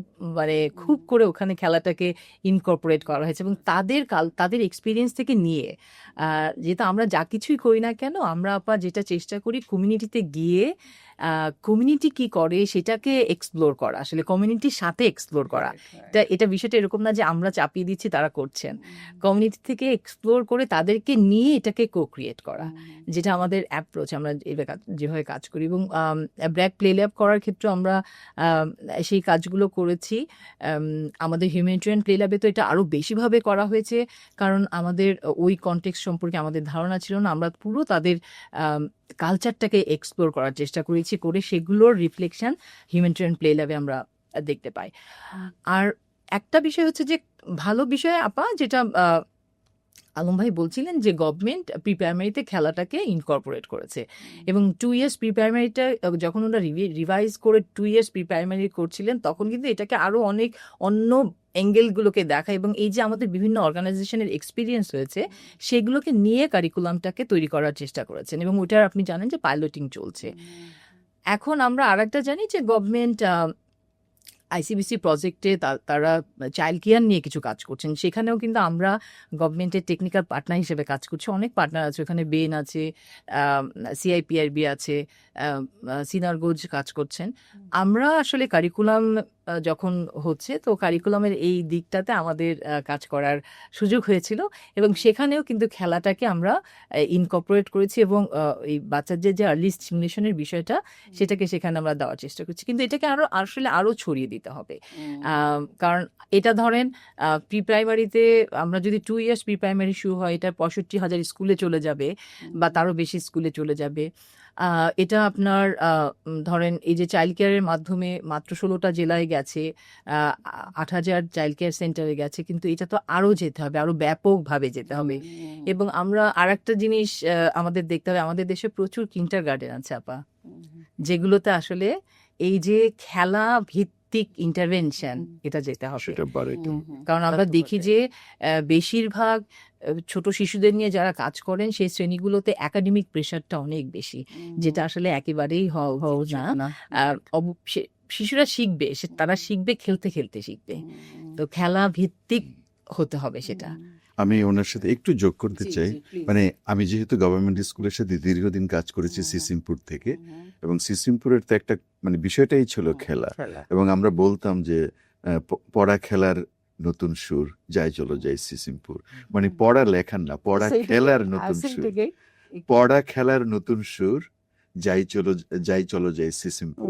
করে ওখানে খেলাটাকে ইনকর্পোরেট করা হয়েছে, এবং তাদের এক্সপিরিয়েন্স থেকে নিয়ে যেটা আমরা যা কিছুই করি না কেন, আমরা যেটা চেষ্টা করি কমিউনিটিতে গিয়ে কমিউনিটি কি করে সেটাকে এক্সপ্লোর করা, আসলে কমিউনিটির সাথে এক্সপ্লোর করা। এটা বিষয়টা এরকম না যে আমরা চাপিয়ে দিচ্ছি তারা করছেন, কমিউনিটি থেকে এক্সপ্লোর করে তাদেরকে নিয়ে এটাকে কো-ক্রিয়েট করা, যেটা আমাদের অ্যাপ্রোচ, আমরা যেভাবে কাজ করি। এবং ব্র্যাক প্লে ল্যাব করার ক্ষেত্রে আমরা সেই কাজগুলো করেছি। আমাদের হিউম্যানিটেরিয়ান প্লে ল্যাবে তো এটা আরও বেশিভাবে করা হয়েছে, কারণ আমাদের ওই কনটেক্সট সম্পর্কে আমাদের ধারণা ছিল না। আমরা পুরো তাদের কালচারটাকে এক্সপ্লোর করার চেষ্টা করেছি, করে সেগুলোর রিফ্লেকশন হিউম্যানিটেরিয়ান প্লে ল্যাবে আমরা দেখতে পাই। আর একটা বিষয় হচ্ছে যে ভালো বিষয় যেটা আলম ভাই বলছিলেন যে গভর্নমেন্ট প্রি প্রাইমারিতে খেলাটাকে ইনকর্পোরেট করেছে, এবং 2 ইয়ার্স প্রি প্রাইমারিটা যখন ওরা রিভাইজ করে 2 ইয়ার্স প্রি প্রাইমারি করছিলেন, তখন কিন্তু এটাকে আরও অনেক অন্য অ্যাঙ্গেলগুলোকে দেখা, এবং এই যে আমাদের বিভিন্ন অর্গানাইজেশনের এক্সপিরিয়েন্স হয়েছে সেগুলোকে নিয়ে কারিকুলামটাকে তৈরি করার চেষ্টা করেছেন, এবং ওটার আপনি জানেন যে পাইলটিং চলছে। এখন আমরা আরেকটা জানি যে গভর্নমেন্ট আইসিবিসি প্রজেক্টে তারা চাইল্ড কেয়ার নিয়ে কিছু কাজ করছেন, সেখানেও কিন্তু আমরা গভর্নমেন্টের টেকনিক্যাল পার্টনার হিসেবে কাজ করছি। অনেক পার্টনার আছে ওখানে, বেন আছে, সিআইপিআরবি আছে, সিনারগোজ কাজ করছেন। আমরা আসলে কারিকুলাম যখন হচ্ছে, তো কারিকুলামের এই দিকটাতে আমাদের কাজ করার সুযোগ হয়েছিল, এবং সেখানেও কিন্তু খেলাটাকে আমরা ইনকর্পোরেট করেছি, এবং এই বাচ্চাদের যে আর্লি স্টিমুলেশনের বিষয়টা সেটাকে সেখানে আমরা দেওয়ার চেষ্টা করছি। কিন্তু এটাকে আরও ছড়িয়ে দিতে হবে, কারণ এটা ধরেন প্রি প্রাইমারিতে আমরা যদি 2 ইয়ার্স প্রি প্রাইমারি শুরু হয়, এটা 65,000 স্কুলে চলে যাবে বা তারও বেশি স্কুলে চলে যাবে। এটা আপনার ধরেন এই যে চাইল্ড কেয়ারের মাধ্যমে মাত্র 16টা জেলায় গেছে, 8,000 চাইল্ড কেয়ার সেন্টারে গেছে, কিন্তু এটা তো আরও যেতে হবে, আরও ব্যাপকভাবে যেতে হবে। এবং আমরা আরেকটা জিনিস আমাদের দেখতে হবে, আমাদের দেশে প্রচুর কিন্ডার গার্ডেন আছে যেগুলোতে আসলে এই যে খেলা ভিত্তিক ইন্টারভেনশন এটা যেতে হবে, কারণ আমরা দেখি যে বেশিরভাগ ছোট শিশুদের নিয়ে যারা কাজ করেন সেই শ্রেণীগুলোতে একাডেমিক প্রেশারটা অনেক বেশি, যেটা আসলে একেবারেই হওয়া না। শিশুরা শিখবে, তারা শিখবে খেলতে খেলতে শিখবে, তো খেলা ভিত্তিক হতে হবে সেটা। আমি ওনার সাথে একটু যোগ করতে চাই, মানে আমি যেহেতু গভর্নমেন্ট স্কুলের সাথে দীর্ঘদিন কাজ করেছি সিসিমপুর থেকে, এবং সিসিমপুরের তো একটা মানে বিষয়টাই ছিল খেলা, এবং আমরা বলতাম যে পড়া খেলার নতুন সুর, যাই চলো যাই সিসিমপুর, মানে পড়া লেখার না, পড়া খেলার নতুন সুর, পড়া খেলার নতুন সুর, যাই চলো যাই সিসিমপুর।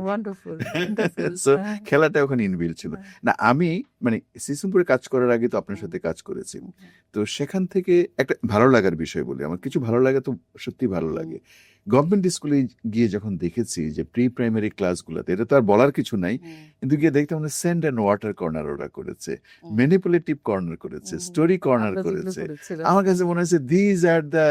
খেলাটা ওখানে ইনবিল্ড ছিল না। আমি মানে সিসিমপুরে কাজ করার আগে তো আপনার সাথে কাজ করেছি, তো সেখান থেকে একটা ভালো লাগার বিষয় বলি, আমার কিছু ভালো লাগে, তো সত্যি ভালো লাগে। গভর্নমেন্ট স্কুলে গিয়ে যখন দেখেছি যে প্রি প্রাইমারি ক্লাসগুলোতে, এটা তো আর বলার কিছু নাই, কিন্তু গিয়ে দেখতে মানে স্যান্ড অ্যান্ড ওয়াটার কর্নার ওরা করেছে, ম্যানিপুলেটিভ কর্নার করেছে, স্টোরি কর্নার করেছে। আমার কাছে মনে হয়েছে these are the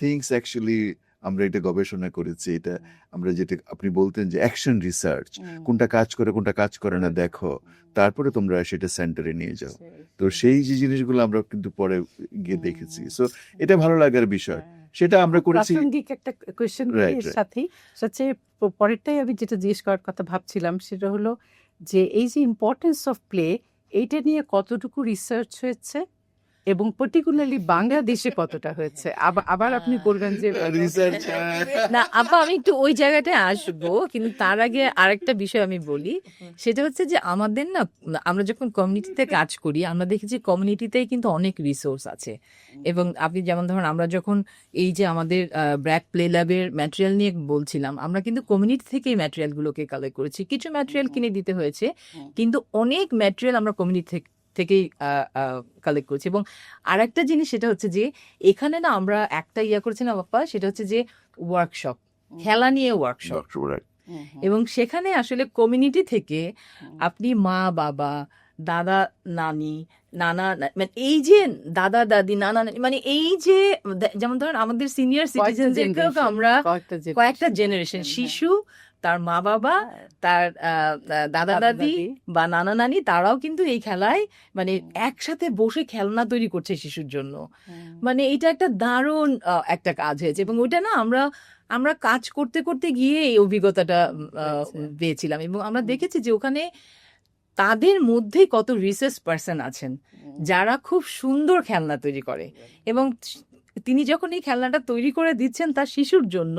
things actually আমরা এটা গবেষণা করেছি, এটা আমরা যেটা আপনি বলতেন যে অ্যাকশন রিসার্চ, কোনটা কাজ করে কোনটা কাজ করে না দেখো, তারপরে তোমরা সেটা সেন্টারে নিয়ে যাও। তো সেই যে জিনিসগুলো আমরা কিন্তু পরে গিয়ে দেখেছি, সো এটা ভালো লাগার বিষয়, সেটা আমরা করেছি। প্রাসঙ্গিক একটা কোয়েশ্চেন এর সাথেই সবচেয়ে পরেরটাই আমি যেটা জিজ্ঞেস করার কথা ভাবছিলাম, সেটা হলো যে এই যে ইম্পর্টেন্স অফ প্লে, এইটা নিয়ে কতটুকু রিসার্চ হয়েছে, এবং পার্টিকুলারলি বাংলাদেশে কতটা হয়েছে? আবার আপনি বলবেন যে রিসার্চ না আমি একটু ওই জায়গাটায় আসবো, কিন্তু তার আগে আরেকটা বিষয় আমি বলি, সেটা হচ্ছে যে আমাদের না, আমরা যখন কমিউনিটিতে কাজ করি আমরা দেখি যে কমিউনিটিতেই কিন্তু অনেক রিসোর্স আছে, এবং আপনি যেমন ধরুন আমরা যখন এই যে আমাদের ব্র্যাক প্লে ল্যাবের ম্যাটেরিয়াল নিয়ে বলছিলাম, আমরা কিন্তু কমিউনিটি থেকেই ম্যাটেরিয়ালগুলোকে কালেক্ট করেছি, কিছু ম্যাটেরিয়াল কিনে দিতে হয়েছে, কিন্তু অনেক ম্যাটেরিয়াল আমরা কমিউনিটি থেকেই কালেক্ট করছি। এবং আর একটা জিনিস সেটা হচ্ছে যে এখানে না আমরা একটা করেছি না বাপ্পা, সেটা হচ্ছে যে ওয়ার্কশপ, খেলা নিয়ে ওয়ার্কশপ, এবং সেখানে আসলে কমিউনিটি থেকে আপনি মা বাবা দাদা নানি মানে এই যে দাদা দাদি নানা নানি মানে এই যে যেমন ধরেন আমাদের সিনিয়র সিটিজেনদেরকেও আমরা কয়েকটা জেনারেশন শিশু, তার মা বাবা, তার দাদা দাদি বা নানা নানি, তারাও কিন্তু এই খেলায় মানে একসাথে বসে খেলনা তৈরি করছে শিশুর জন্য। মানে এটা একটা দারুণ একটা কাজ হয়েছে এবং ওইটা না আমরা কাজ করতে করতে গিয়ে এই অভিজ্ঞতাটা পেয়েছিলাম এবং আমরা দেখেছি যে ওখানে তাদের মধ্যে কত রিসার্চ পার্সন আছেন যারা খুব সুন্দর খেলনা তৈরি করে এবং তিনি যখন এই খেলনাটা তৈরি করে দিচ্ছেন তার শিশুর জন্য,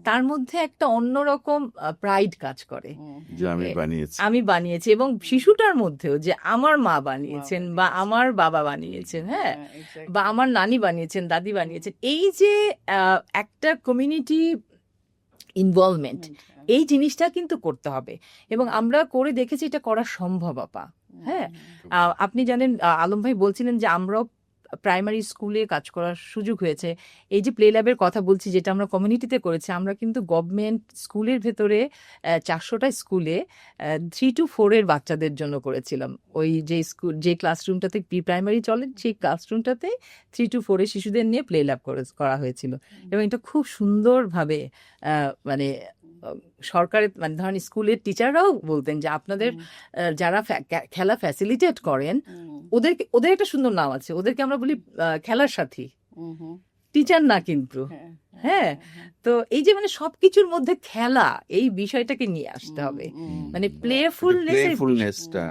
তার মধ্যে একটা অন্যরকম প্রাইড কাজ করে যে আমি বানিয়েছি এবং শিশুটার মধ্যেও যে আমার মা বানিয়েছেন বা আমার বাবা বানিয়েছেন, হ্যাঁ, বা আমার নানি বানিয়েছেন, দাদি বানিয়েছেন। এই যে একটা কমিউনিটি ইনভলভমেন্ট, এই জিনিসটা কিন্তু করতে হবে এবং আমরা করে দেখেছি এটা করা সম্ভব আপা। হ্যাঁ, আপনি জানেন আলম ভাই বলছিলেন যে আমরাও প্রাইমারি স্কুলে কাজ করার সুযোগ হয়েছে। এই যে প্লে ল্যাবের কথা বলছি যেটা আমরা কমিউনিটিতে করেছি, আমরা কিন্তু গভর্নমেন্ট স্কুলের ভেতরে 400টা স্কুলে 3 to 4 এর বাচ্চাদের জন্য করেছিলাম। ওই যে ক্লাসরুমটাতে প্রি প্রাইমারি চলে সেই ক্লাসরুমটাতে 3 to 4 এর শিশুদের নিয়ে প্লে ল্যাব করা হয়েছিল এবং এটা খুব সুন্দরভাবে মানে সরকারের মানে ধরেন স্কুলের টিচাররাও বলতেন যে আপনাদের যারা খেলা ফ্যাসিলিটেট করেন ওদের একটা সুন্দর নাম আছে, ওদেরকে আমরা বলি খেলার সাথী, টিচার না কিন্তু। হ্যাঁ, তো এই যে মানে সবকিছুর মধ্যে খেলা এই বিষয়টাকে নিয়ে আসতে হবে, মানে প্লেফুলনেসটা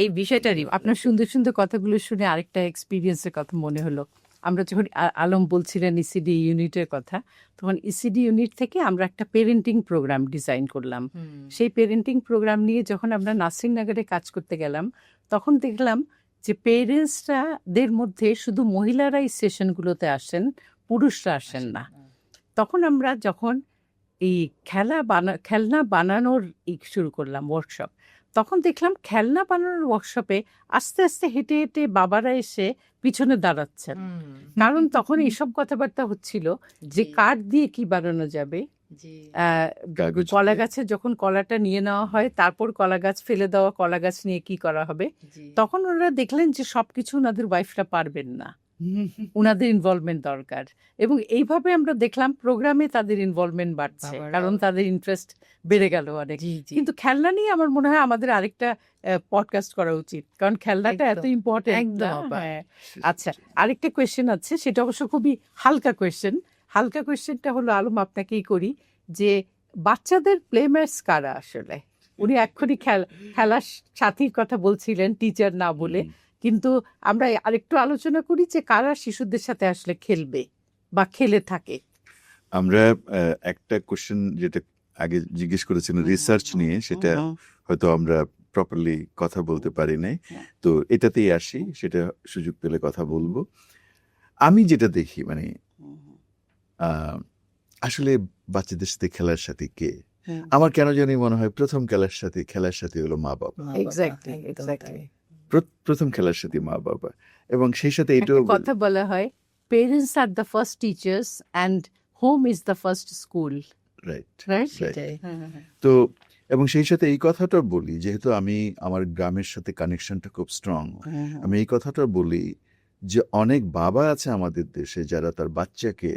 এই বিষয়টা। আপনার সুন্দর সুন্দর কথাগুলো শুনে আরেকটা এক্সপিরিয়েন্সের কথা মনে হলো। আমরা যখন আলম বলছিলেন ইসিডি ইউনিটের কথা, তখন ইসিডি ইউনিট থেকে আমরা একটা পেরেন্টিং প্রোগ্রাম ডিজাইন করলাম। সেই পেরেন্টিং প্রোগ্রাম নিয়ে যখন আমরা নাসিরনগরে কাজ করতে গেলাম, তখন দেখলাম যে পেরেন্টসরাদের মধ্যে শুধু মহিলারাই সেশনগুলোতে আসেন, পুরুষরা আসেন না। তখন আমরা যখন এই খেলনা বানানোর শুরু করলাম ওয়ার্কশপ, তখন দেখলাম খেলনা বানানোর ওয়ার্কশপে আস্তে আস্তে হেঁটে হেঁটে বাবারা এসে পিছনে দাঁড়াচ্ছেন, কারণ তখন এইসব কথাবার্তা হচ্ছিল যে কাঠ দিয়ে কি বানানো যাবে। কলা গাছে যখন কলাটা নিয়ে নেওয়া হয়, তারপর কলা গাছ ফেলে দেওয়া, কলা গাছ নিয়ে কি করা হবে, তখন ওনারা দেখলেন যে সবকিছু ওনাদের ওয়াইফরা পারবেন না, ওনাদের ইনভলভমেন্ট দরকার। এবং এইভাবে আমরা দেখলাম প্রোগ্রামে তাদের ইনভলভমেন্ট বাড়ছে, কারণ তাদের ইন্টারেস্ট বেড়ে গেল অনেক। কিন্তু খেলনা নিয়ে আমার মনে হয় আমাদের আরেকটা পডকাস্ট করা উচিত, কারণ খেলনাটা এত ইম্পর্টেন্ট। আচ্ছা, আরেকটা কোয়েশ্চেন আছে, সেটা অবশ্য খুবই হালকা কোয়েশ্চেন। হালকা কোয়েশ্চেনটা হলো আলম, আপনাকেই করি, যে বাচ্চাদের প্লেম্যাটস কারা আসলে? উনি এক্ষুনি খেলার সাথীর কথা বলছিলেন, টিচার না বলে, কিন্তু আমরা আরেকটু আলোচনা করি যে কারা শিশুদের সাথে আসলে খেলবে বা খেলে থাকে। আমরা একটা কোশ্চেন যেটা আগে জিজ্ঞেস করেছিলেন রিসার্চ নিয়ে, সেটা হয়তো আমরা প্রপারলি কথা বলতে পারি নাই, তো এটাতেই আসি, সেটা সুযোগ পেলে কথা বলবো। আমি যেটা দেখি মানে আসলে বাচ্চাদের সাথে খেলার সাথে কে, আমার কেন জানি মনে হয় প্রথম খেলার সাথে হলো মা বাবা। প্রথম খেলার সাথে মা বাবা, এবং সেই সাথে এটাও কথা বলা হয় parents are the first teachers and home is the first school. Right. তো এবং সেই সাথে এই কথাটা বলি, যেহেতু আমি আমার গ্রামের সাথে কানেকশনটা খুব স্ট্রং, আমি এই কথাটা বলি যে অনেক বাবা আছে আমাদের দেশে যারা তার বাচ্চাকে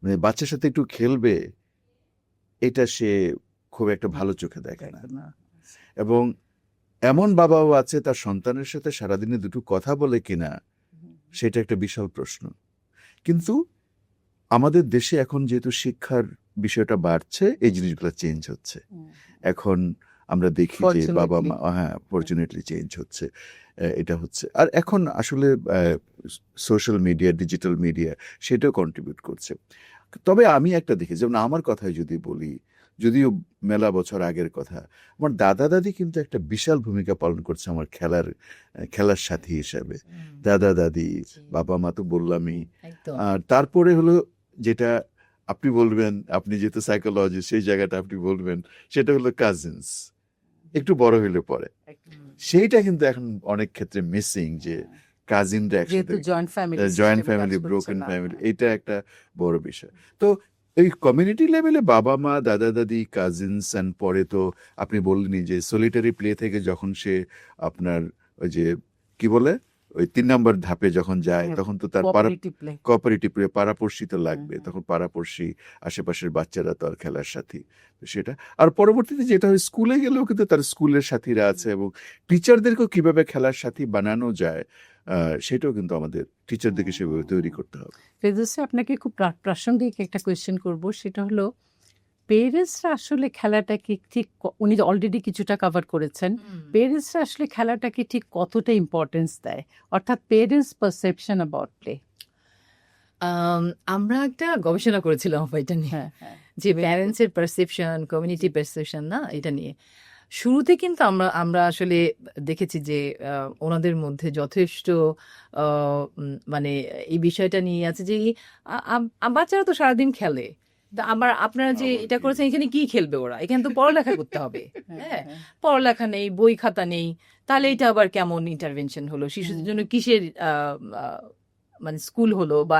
মানে বাচ্চার সাথে একটু খেলবে এটা সে খুব একটা ভালো চোখে দেখে না, এবং এমন বাবাও আছে তার সন্তানের সাথে সারাদিনে দুটো কথা বলে কিনা সেটা একটা বিশাল প্রশ্ন। কিন্তু আমাদের দেশে এখন যেহেতু শিক্ষার বিষয়টা বাড়ছে, এই জিনিসগুলো চেঞ্জ হচ্ছে। এখন আমরা দেখি যে বাবা মা, হ্যাঁ, ফরচুনেটলি চেঞ্জ হচ্ছে, এটা হচ্ছে। আর এখন আসলে সোশ্যাল মিডিয়া, ডিজিটাল মিডিয়া সেটাও কন্ট্রিবিউট করছে। তবে আমি একটা দেখি, যেমন আমার কথাই যদি বলি, যদিও মেলা বছর আগের কথা, আমার দাদা দাদি কিন্তু একটা বিশাল ভূমিকা পালন করছে আমার খেলার সাথী হিসাবে। দাদা দাদি, বাবা মা তো বললামই, আর তারপরে হলো যেটা আপনি বলবেন, আপনি যেহেতু সাইকোলজি, সেই জায়গাটা আপনি বলবেন, সেটা হলো কাজিনস, একটু বড় হইলে পরে। সেইটা কিন্তু এখন অনেক ক্ষেত্রে মিসিং, যে কাজিনরা একসাথে, জয়েন্ট ফ্যামিলি, ব্রোকেন ফ্যামিলি, এটা একটা বড় বিষয়। তো এই কমিউনিটি লেভেলে বাবা মা দাদা দাদি কাজিনস অ্যান্ড পরে তো আপনি বললেনই যে সলিটারি প্লে থেকে যখন সে আপনার ওই যে কি বলে ওই 3 নম্বর ধাপে যখন যায় তখন তো তার কোঅপারেটিভ প্লে পাড়াপড়শি তো লাগবে, তখন পাড়াপড়শি আশেপাশের বাচ্চারা তো আর খেলার সাথী, তো সেটা। আর পরবর্তীতে যেটা হয় স্কুলে গেলেও কিন্তু তার স্কুলের সাথীরা আছে এবং টিচারদেরকেও কিভাবে খেলার সাথী বানানো যায় সেটাও কিন্তু আমাদের টিচারদেরকে সেভাবে তৈরি করতে হবে। ফেরদৌসী, আপনাকে খুব প্রাসঙ্গিক একটা কোয়েশ্চেন করব, সেটা হলো পেরেন্টসরা আসলে খেলাটাকে ঠিক উনি অলরেডি কিছুটা কভার করেছেন, পেরেন্টসরা আসলে খেলাটাকে ঠিক কতটা ইম্পর্টেন্স দেয়, অর্থাৎ পেরেন্টস পারসেপশন অ্যাবাউট প্লে। আমরা একটা গবেষণা করেছিলাম এটা নিয়ে, যে প্যারেন্টসের পারসেপশন, কমিউনিটি পারসেপশন না, এটা নিয়ে শুরুতে কিন্তু আমরা আসলে দেখেছি যে ওনাদের মধ্যে যথেষ্ট মানে এই বিষয়টা নিয়ে আছে যে বাচ্চারা তো সারাদিন খেলে, আপনারা যে এটা করেছেন এখানে কি খেলবে ওরা, এখানে তো পড়ালেখা করতে হবে, হ্যাঁ পড়ালেখা নেই, বই খাতা নেই, তাহলে এটা আবার কেমন ইন্টারভেনশন হলো, শিশুদের জন্য কিসের মানে স্কুল হলো বা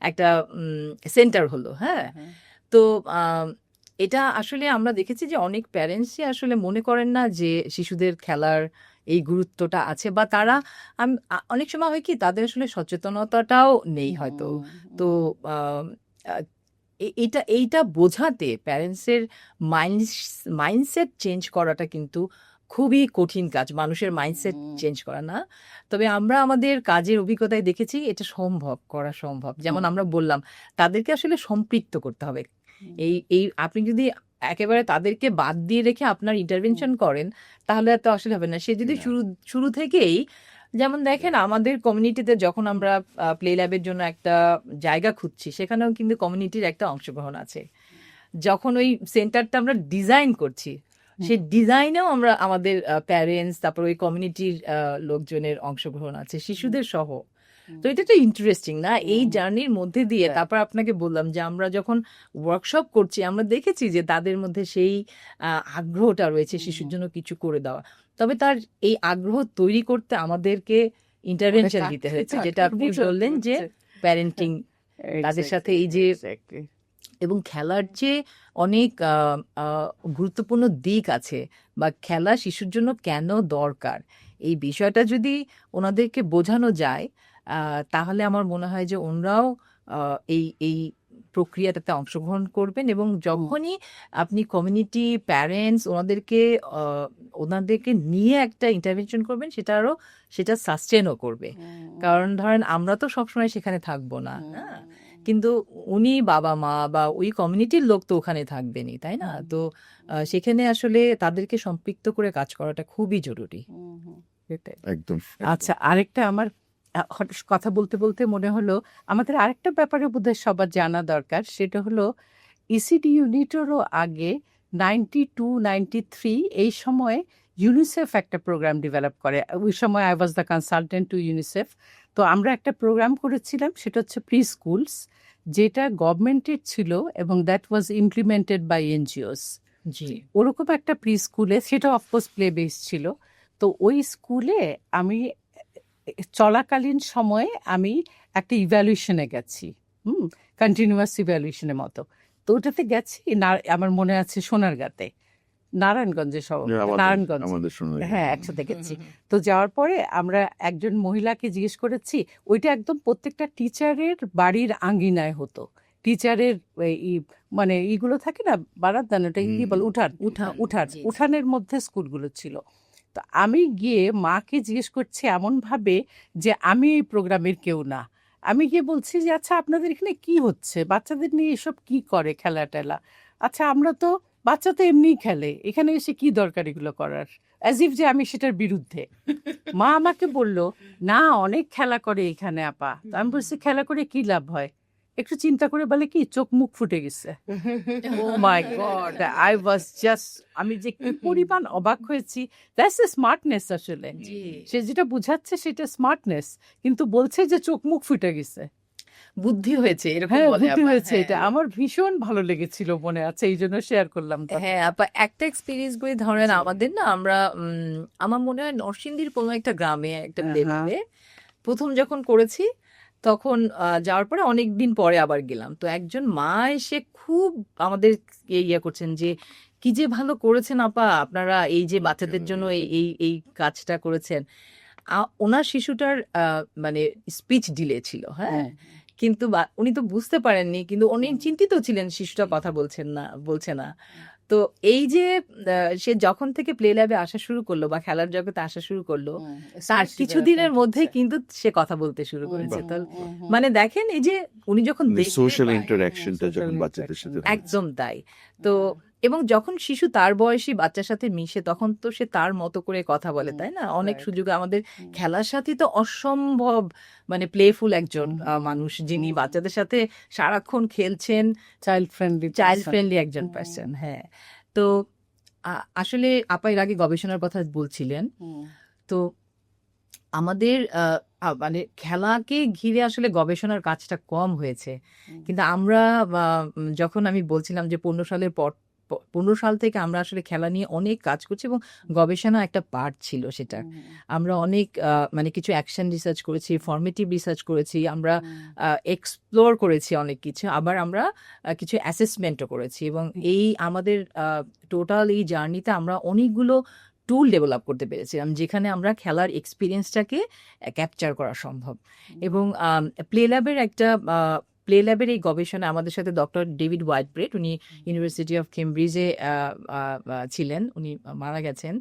একটা সেন্টার হলো। হ্যাঁ, তো এটা আসলে আমরা দেখেছি যে অনেক প্যারেন্টসই আসলে মনে করেন না যে শিশুদের খেলার এই গুরুত্বটা আছে, বা তারা অনেক সময় হয় কি তাদের আসলে সচেতনতাটাও নেই হয়তো। তো এইটা বোঝাতে প্যারেন্টসের মাইন্ডসেট চেঞ্জ করাটা কিন্তু খুবই কঠিন কাজ, মানুষের মাইন্ডসেট চেঞ্জ করা না। তবে আমরা আমাদের কাজের অভিজ্ঞতায় দেখেছি এটা করা সম্ভব। যেমন আমরা বললাম, তাদেরকে আসলে সম্পৃক্ত করতে হবে। এই আপনি যদি একেবারে তাদেরকে বাদ দিয়ে রেখে আপনার ইন্টারভেনশন করেন তাহলে তো আসলে হবে না। সে যদি শুরু থেকেই, যেমন দেখেন আমাদের কমিউনিটিতে যখন আমরা প্লে ল্যাবের জন্য একটা জায়গা খুঁজছি, সেখানেও কিন্তু কমিউনিটির একটা অংশগ্রহণ আছে। যখন ওই সেন্টারটা আমরা ডিজাইন করছি, সেই ডিজাইনেও আমরা আমাদের প্যারেন্টস, তারপর ওই কমিউনিটির লোকজনের অংশগ্রহণ আছে, শিশুদের সহ। তো এটা তো ইন্টারেস্টিং না, এই জার্নির মধ্যে দিয়ে। তারপর আপনাকে বললাম যে আমরা যখন ওয়ার্কশপ করছি আমরা দেখেছি যে তাদের মধ্যে সেই আগ্রহটা রয়েছে শিশুর জন্য কিছু করে দেওয়া। তবে তার এই আগ্রহ তৈরি করতে আমাদেরকে ইন্টারভেনশন দিতে হয়েছে, যেটা আপনি বললেন যে প্যারেন্টিং, তাদের সাথে এই যে, এবং খেলার যে অনেক গুরুত্বপূর্ণ দিক আছে, বা খেলা শিশুর জন্য কেন দরকার, এই বিষয়টা যদি ওনাদেরকে বোঝানো যায় তাহলে আমার মনে হয় যে ওনারাও এই প্রক্রিয়াটাতে অংশগ্রহণ করবেন। এবং যখনই আপনি কমিউনিটি, প্যারেন্টস ওনাদেরকে নিয়ে একটা ইন্টারভেনশন করবেন, সেটা সাস্টেনও করবে। কারণ ধরেন আমরা তো সবসময় সেখানে থাকবো না, কিন্তু উনি বাবা মা বা ওই কমিউনিটির লোক তো ওখানে থাকবেনই, তাই না? তো সেখানে আসলে তাদেরকে সম্পৃক্ত করে কাজ করাটা খুবই জরুরি। একদম। আচ্ছা, আরেকটা আমার কথা বলতে বলতে মনে হলো আমাদের আরেকটা ব্যাপারে বোধহয় সবার জানা দরকার, সেটা হলো ইসিডি ইউনিটেরও আগে 92-93 এই সময়ে ইউনিসেফ একটা প্রোগ্রাম ডেভেলপ করে। ওই সময় I was the consultant to UNICEF. তো আমরা একটা প্রোগ্রাম করেছিলাম, সেটা হচ্ছে প্রি স্কুলস, যেটা গভর্নমেন্টের ছিল এবং that was implemented by NGOs. জি, ওরকম একটা প্রি স্কুলে, সেটা অফকোর্স প্লে বেস ছিল। তো ওই স্কুলে আমি চলাকালীন সময়ে আমি একটা ইভ্যালুয়েশনে গেছি, কন্টিনিউয়াস ইভ্যালুয়েশনের মতো। তো ওটাতে গেছি, আমার মনে আছে সোনারগাঁতে, নারায়ণগঞ্জে, হ্যাঁ একসাথে গেছি। তো যাওয়ার পরে আমরা একজন মহিলাকে জিজ্ঞেস করেছি, ওইটা একদম প্রত্যেকটা টিচারের বাড়ির আঙ্গিনায় হতো। টিচারের মানে ইগুলো থাকে না, বারান্দান, ওটা কি বল, উঠানের মধ্যে স্কুলগুলো ছিল। তো আমি গিয়ে মাকে জিজ্ঞেস করছি এমনভাবে যে আমি এই প্রোগ্রামের কেউ না। আমি গিয়ে বলছি যে আচ্ছা আপনাদের এখানে কি হচ্ছে, বাচ্চাদের নিয়ে এসব কি করে, খেলা টেলা? আচ্ছা আমরা তো, বাচ্চা তো এমনিই খেলে, এখানে এসে কি দরকার এগুলো করার, অ্যাজ ইফ যে আমি সেটার বিরুদ্ধে। মা আমাকে বলল না, অনেক খেলা করে এখানে আপা। আমি বলছি খেলা করে কি লাভ হয়? একটু চিন্তা করে বলে কি, চোখ মুখ ফুটে গেছে। ও মাই গড, আই ওয়াজ জাস্ট, আমি যে কি পরিমাণ অবাক হয়েছি। দ্যাটস এ স্মার্টনেস আসলে, সে যেটা বুঝাচ্ছে সেটা স্মার্টনেস, কিন্তু বলছে যে চোখ মুখ ফুটে গেছে, বুদ্ধি হয়েছে, এরকম হ্যাঁ বলে বুদ্ধি আপা। হয়েছে। হ্যাঁ। এটা আমার ভীষণ ভালো লেগেছিল, মনে আছে, এই জন্য শেয়ার করলাম। হ্যাঁ আপা, একটা এক্সপিরিয়েন্স করে ধরেন আমাদের না, আমরা আমার মনে হয় নরসিংদীর কোনো একটা গ্রামে একটা প্লে প্রথম যখন করেছি, তখন যাওয়ার পরে অনেক দিন পরে আবার গেলাম, তো একজন মা এসে খুব আমাদের ইয়ে করছেন যে কি যে ভালো করেছেন আপা আপনারা, এই যে বাচ্চাদের জন্য এই এই এই কাজটা করেছেন। ওনার শিশুটার মানে স্পিচ ডিলে ছিল, হ্যাঁ, কিন্তু উনি তো বুঝতে পারেননি, কিন্তু উনি চিন্তিত ছিলেন শিশুটা কথা বলছে না। তো এই যে সে যখন থেকে প্লে ল্যাবে আসা শুরু করলো বা খেলার জগতে আসা শুরু করলো, তার কিছুদিনের মধ্যে কিন্তু সে কথা বলতে শুরু করেছে। তো মানে দেখেন এই যে উনি যখন সোশ্যাল ইন্টারঅ্যাকশনটা যখন বাচ্চাদের সাথে একদম তাই। তো এবং যখন শিশু তার বয়সী বাচ্চার সাথে মিশে তখন তো সে তার মতো করে কথা বলে, তাই না? অনেক সুযোগ আমাদের খেলার সাথে তো অসম্ভব মানে প্লেফুল একজন মানুষ, যিনি বাচ্চাদের সাথে সারাক্ষণ খেলছেন, চাইল্ড ফ্রেন্ডলি একজন পার্সন। হ্যাঁ, তো আসলে আপা এর আগে গবেষণার কথা বলছিলেন, তো আমাদের মানে খেলাকে ঘিরে আসলে গবেষণার কাজটা কম হয়েছে, কিন্তু আমরা যখন আমি বলছিলাম যে 15 সাল থেকে আমরা আসলে খেলা নিয়ে অনেক কাজ করছি এবং গবেষণা একটা পার্ট ছিল সেটা। আমরা অনেক মানে কিছু অ্যাকশন রিসার্চ করেছি, ফর্মেটিভ রিসার্চ করেছি, আমরা এক্সপ্লোর করেছি অনেক কিছু, আবার আমরা কিছু অ্যাসেসমেন্টও করেছি, এবং এই আমাদের টোটাল এই জার্নিতে আমরা অনেকগুলো টুল ডেভেলপ করতে পেরেছিলাম যেখানে আমরা খেলার এক্সপিরিয়েন্সটাকে ক্যাপচার করা সম্ভব। এবং প্লে ল্যাবের এই গবেষণা আমাদের সাথে ডক্টর ডেভিড হোয়াইটব্রেড, উনি ইউনিভার্সিটি অফ কেমব্রিজে ছিলেন, উনি মারা গেছেন,